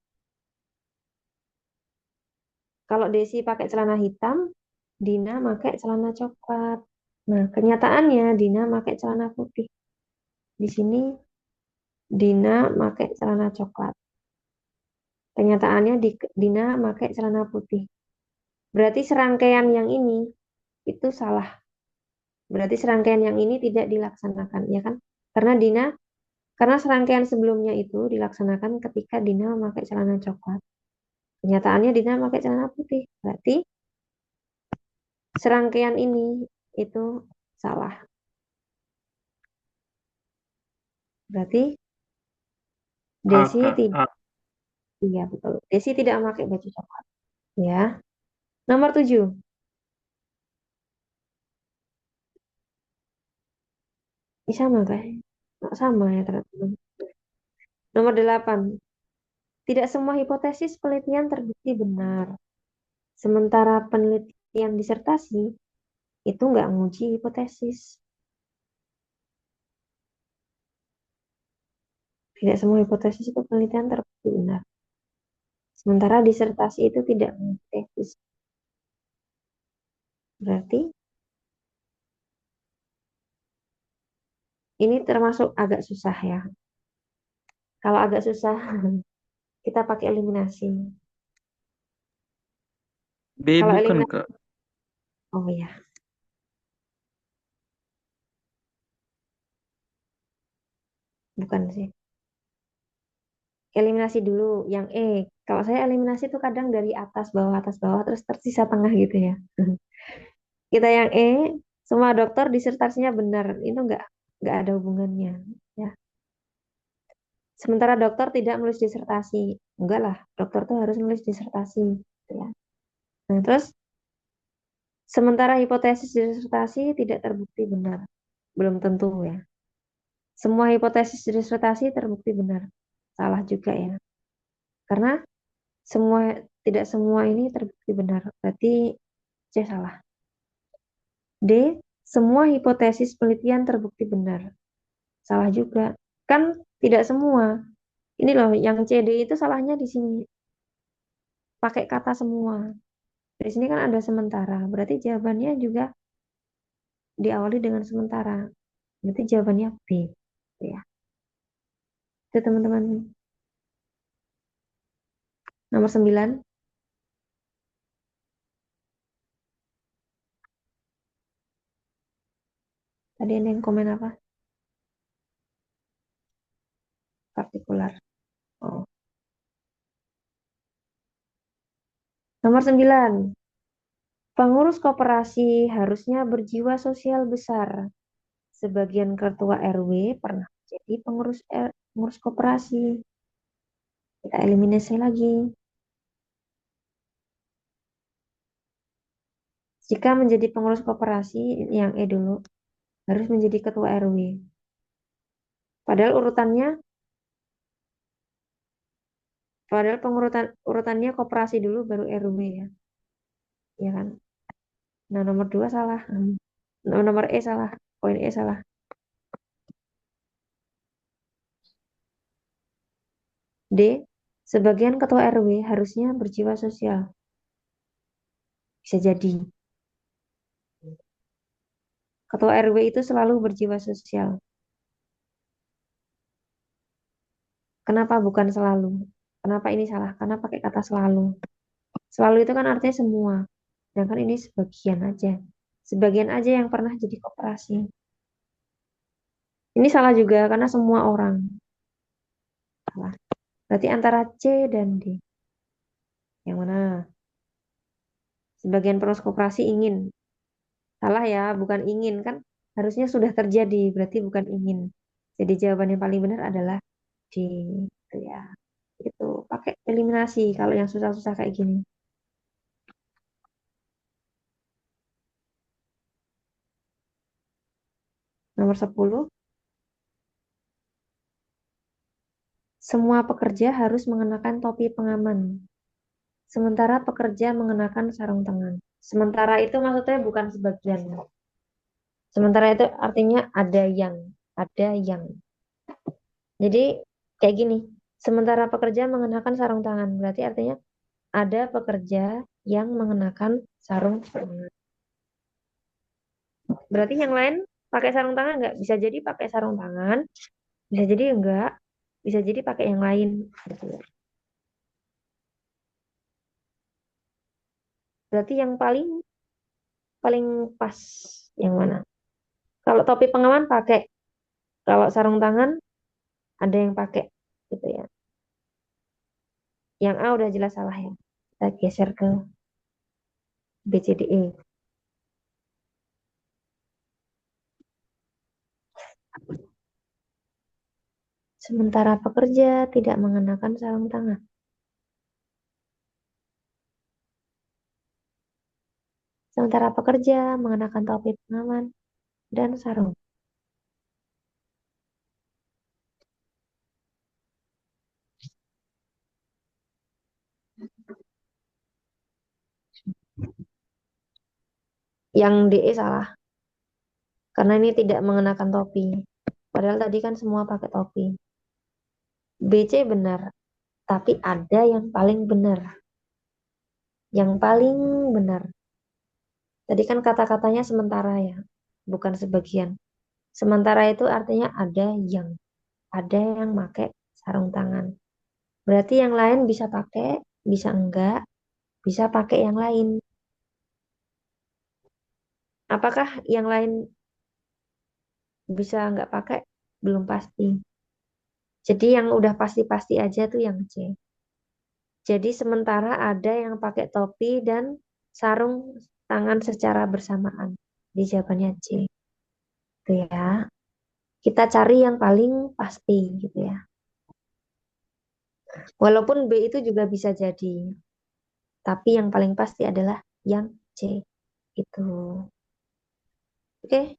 Kalau Desi pakai celana hitam, Dina pakai celana coklat. Nah, kenyataannya Dina pakai celana putih. Di sini Dina pakai celana coklat. Kenyataannya Dina pakai celana putih. Berarti serangkaian yang ini itu salah. Berarti serangkaian yang ini tidak dilaksanakan, ya kan? Karena serangkaian sebelumnya itu dilaksanakan ketika Dina memakai celana coklat. Kenyataannya Dina memakai celana putih. Berarti serangkaian ini itu salah. Berarti
A,
Desi
Kak.
tidak,
A.
iya betul. Desi tidak memakai baju coklat. Ya. Nomor 7. Ini sama kan? Nggak sama ya ternyata. Nomor 8. Tidak semua hipotesis penelitian terbukti benar. Sementara penelitian disertasi itu nggak nguji hipotesis. Tidak semua hipotesis itu penelitian terbukti benar. Sementara disertasi itu tidak menguji tesis. Berarti ini termasuk agak susah ya. Kalau agak susah, kita pakai eliminasi.
B
Kalau
bukan,
eliminasi,
Kak.
oh ya, bukan sih. Eliminasi dulu yang E. Kalau saya eliminasi itu kadang dari atas bawah, terus tersisa tengah gitu ya. Kita yang E, semua dokter disertasinya benar. Itu nggak ada hubungannya. Ya. Sementara dokter tidak menulis disertasi. Enggak lah, dokter tuh harus menulis disertasi. Gitu ya. Nah, terus sementara hipotesis disertasi tidak terbukti benar. Belum tentu ya. Semua hipotesis disertasi terbukti benar. Salah juga ya. Karena semua tidak semua ini terbukti benar. Berarti C salah. D, semua hipotesis penelitian terbukti benar. Salah juga. Kan tidak semua. Ini loh, yang C, D itu salahnya di sini. Pakai kata semua. Di sini kan ada sementara. Berarti jawabannya juga diawali dengan sementara. Berarti jawabannya B. Ya, itu teman-teman. Nomor 9. Tadi ada yang komen apa? Partikular. Oh. Nomor 9. Pengurus koperasi harusnya berjiwa sosial besar. Sebagian ketua RW pernah jadi pengurus koperasi. Kita eliminasi lagi. Jika menjadi pengurus koperasi, yang E dulu, harus menjadi ketua RW. Padahal urutannya koperasi dulu baru RW ya. Ya kan? Nah, nomor 2 salah. Nomor E salah. Poin E salah. D. Sebagian ketua RW harusnya berjiwa sosial. Bisa jadi. Ketua RW itu selalu berjiwa sosial. Kenapa bukan selalu? Kenapa ini salah? Karena pakai kata selalu. Selalu itu kan artinya semua. Sedangkan ini sebagian aja. Sebagian aja yang pernah jadi koperasi. Ini salah juga karena semua orang. Salah. Berarti antara C dan D. Yang mana? Sebagian pengurus koperasi ingin. Salah ya, bukan ingin. Kan harusnya sudah terjadi. Berarti bukan ingin. Jadi jawaban yang paling benar adalah D. Gitu ya. Itu pakai eliminasi kalau yang susah-susah kayak gini. Nomor 10. Semua pekerja harus mengenakan topi pengaman. Sementara pekerja mengenakan sarung tangan. Sementara itu maksudnya bukan sebagian. Sementara itu artinya ada yang. Jadi kayak gini, sementara pekerja mengenakan sarung tangan, berarti artinya ada pekerja yang mengenakan sarung tangan. Berarti yang lain pakai sarung tangan nggak? Bisa jadi pakai sarung tangan, bisa jadi enggak, bisa jadi pakai yang lain. Gitu. Berarti yang paling paling pas yang mana? Kalau topi pengaman pakai, kalau sarung tangan ada yang pakai gitu ya. Yang A udah jelas salah ya. Kita geser ke B, C, D, E. Sementara pekerja tidak mengenakan sarung tangan. Sementara pekerja mengenakan topi pengaman dan sarung. Yang DE salah, karena ini tidak mengenakan topi. Padahal tadi kan semua pakai topi. BC benar, tapi ada yang paling benar. Yang paling benar. Tadi kan kata-katanya sementara ya, bukan sebagian. Sementara itu artinya ada yang pakai sarung tangan. Berarti yang lain bisa pakai, bisa enggak, bisa pakai yang lain. Apakah yang lain bisa enggak pakai? Belum pasti. Jadi yang udah pasti-pasti aja tuh yang C. Jadi sementara ada yang pakai topi dan sarung tangan secara bersamaan. Di jawabannya C. Itu ya. Kita cari yang paling pasti gitu ya. Walaupun B itu juga bisa jadi. Tapi yang paling pasti adalah yang C. Itu. Oke,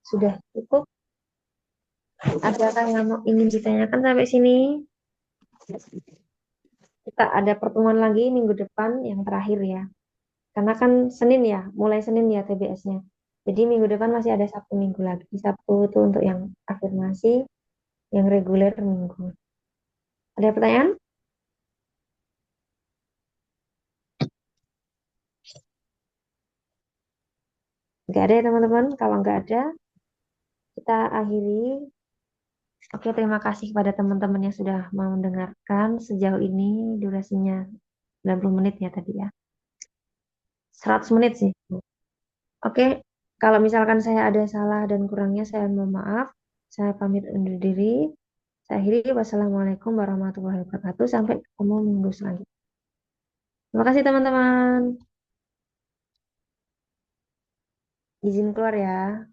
sudah cukup. Adakah yang ingin ditanyakan sampai sini? Kita ada pertemuan lagi minggu depan yang terakhir ya. Karena kan Senin ya, mulai Senin ya TBS-nya. Jadi minggu depan masih ada Sabtu minggu lagi. Sabtu itu untuk yang afirmasi, yang reguler minggu. Ada pertanyaan? Nggak ada ya teman-teman. Kalau nggak ada, kita akhiri. Oke, terima kasih kepada teman-teman yang sudah mau mendengarkan. Sejauh ini durasinya 90 menit ya tadi ya. 100 menit sih. Oke, kalau misalkan saya ada salah dan kurangnya saya mohon maaf. Saya pamit undur diri. Saya akhiri. Wassalamualaikum warahmatullahi wabarakatuh. Sampai ketemu minggu selanjutnya. Terima kasih teman-teman. Izin keluar ya.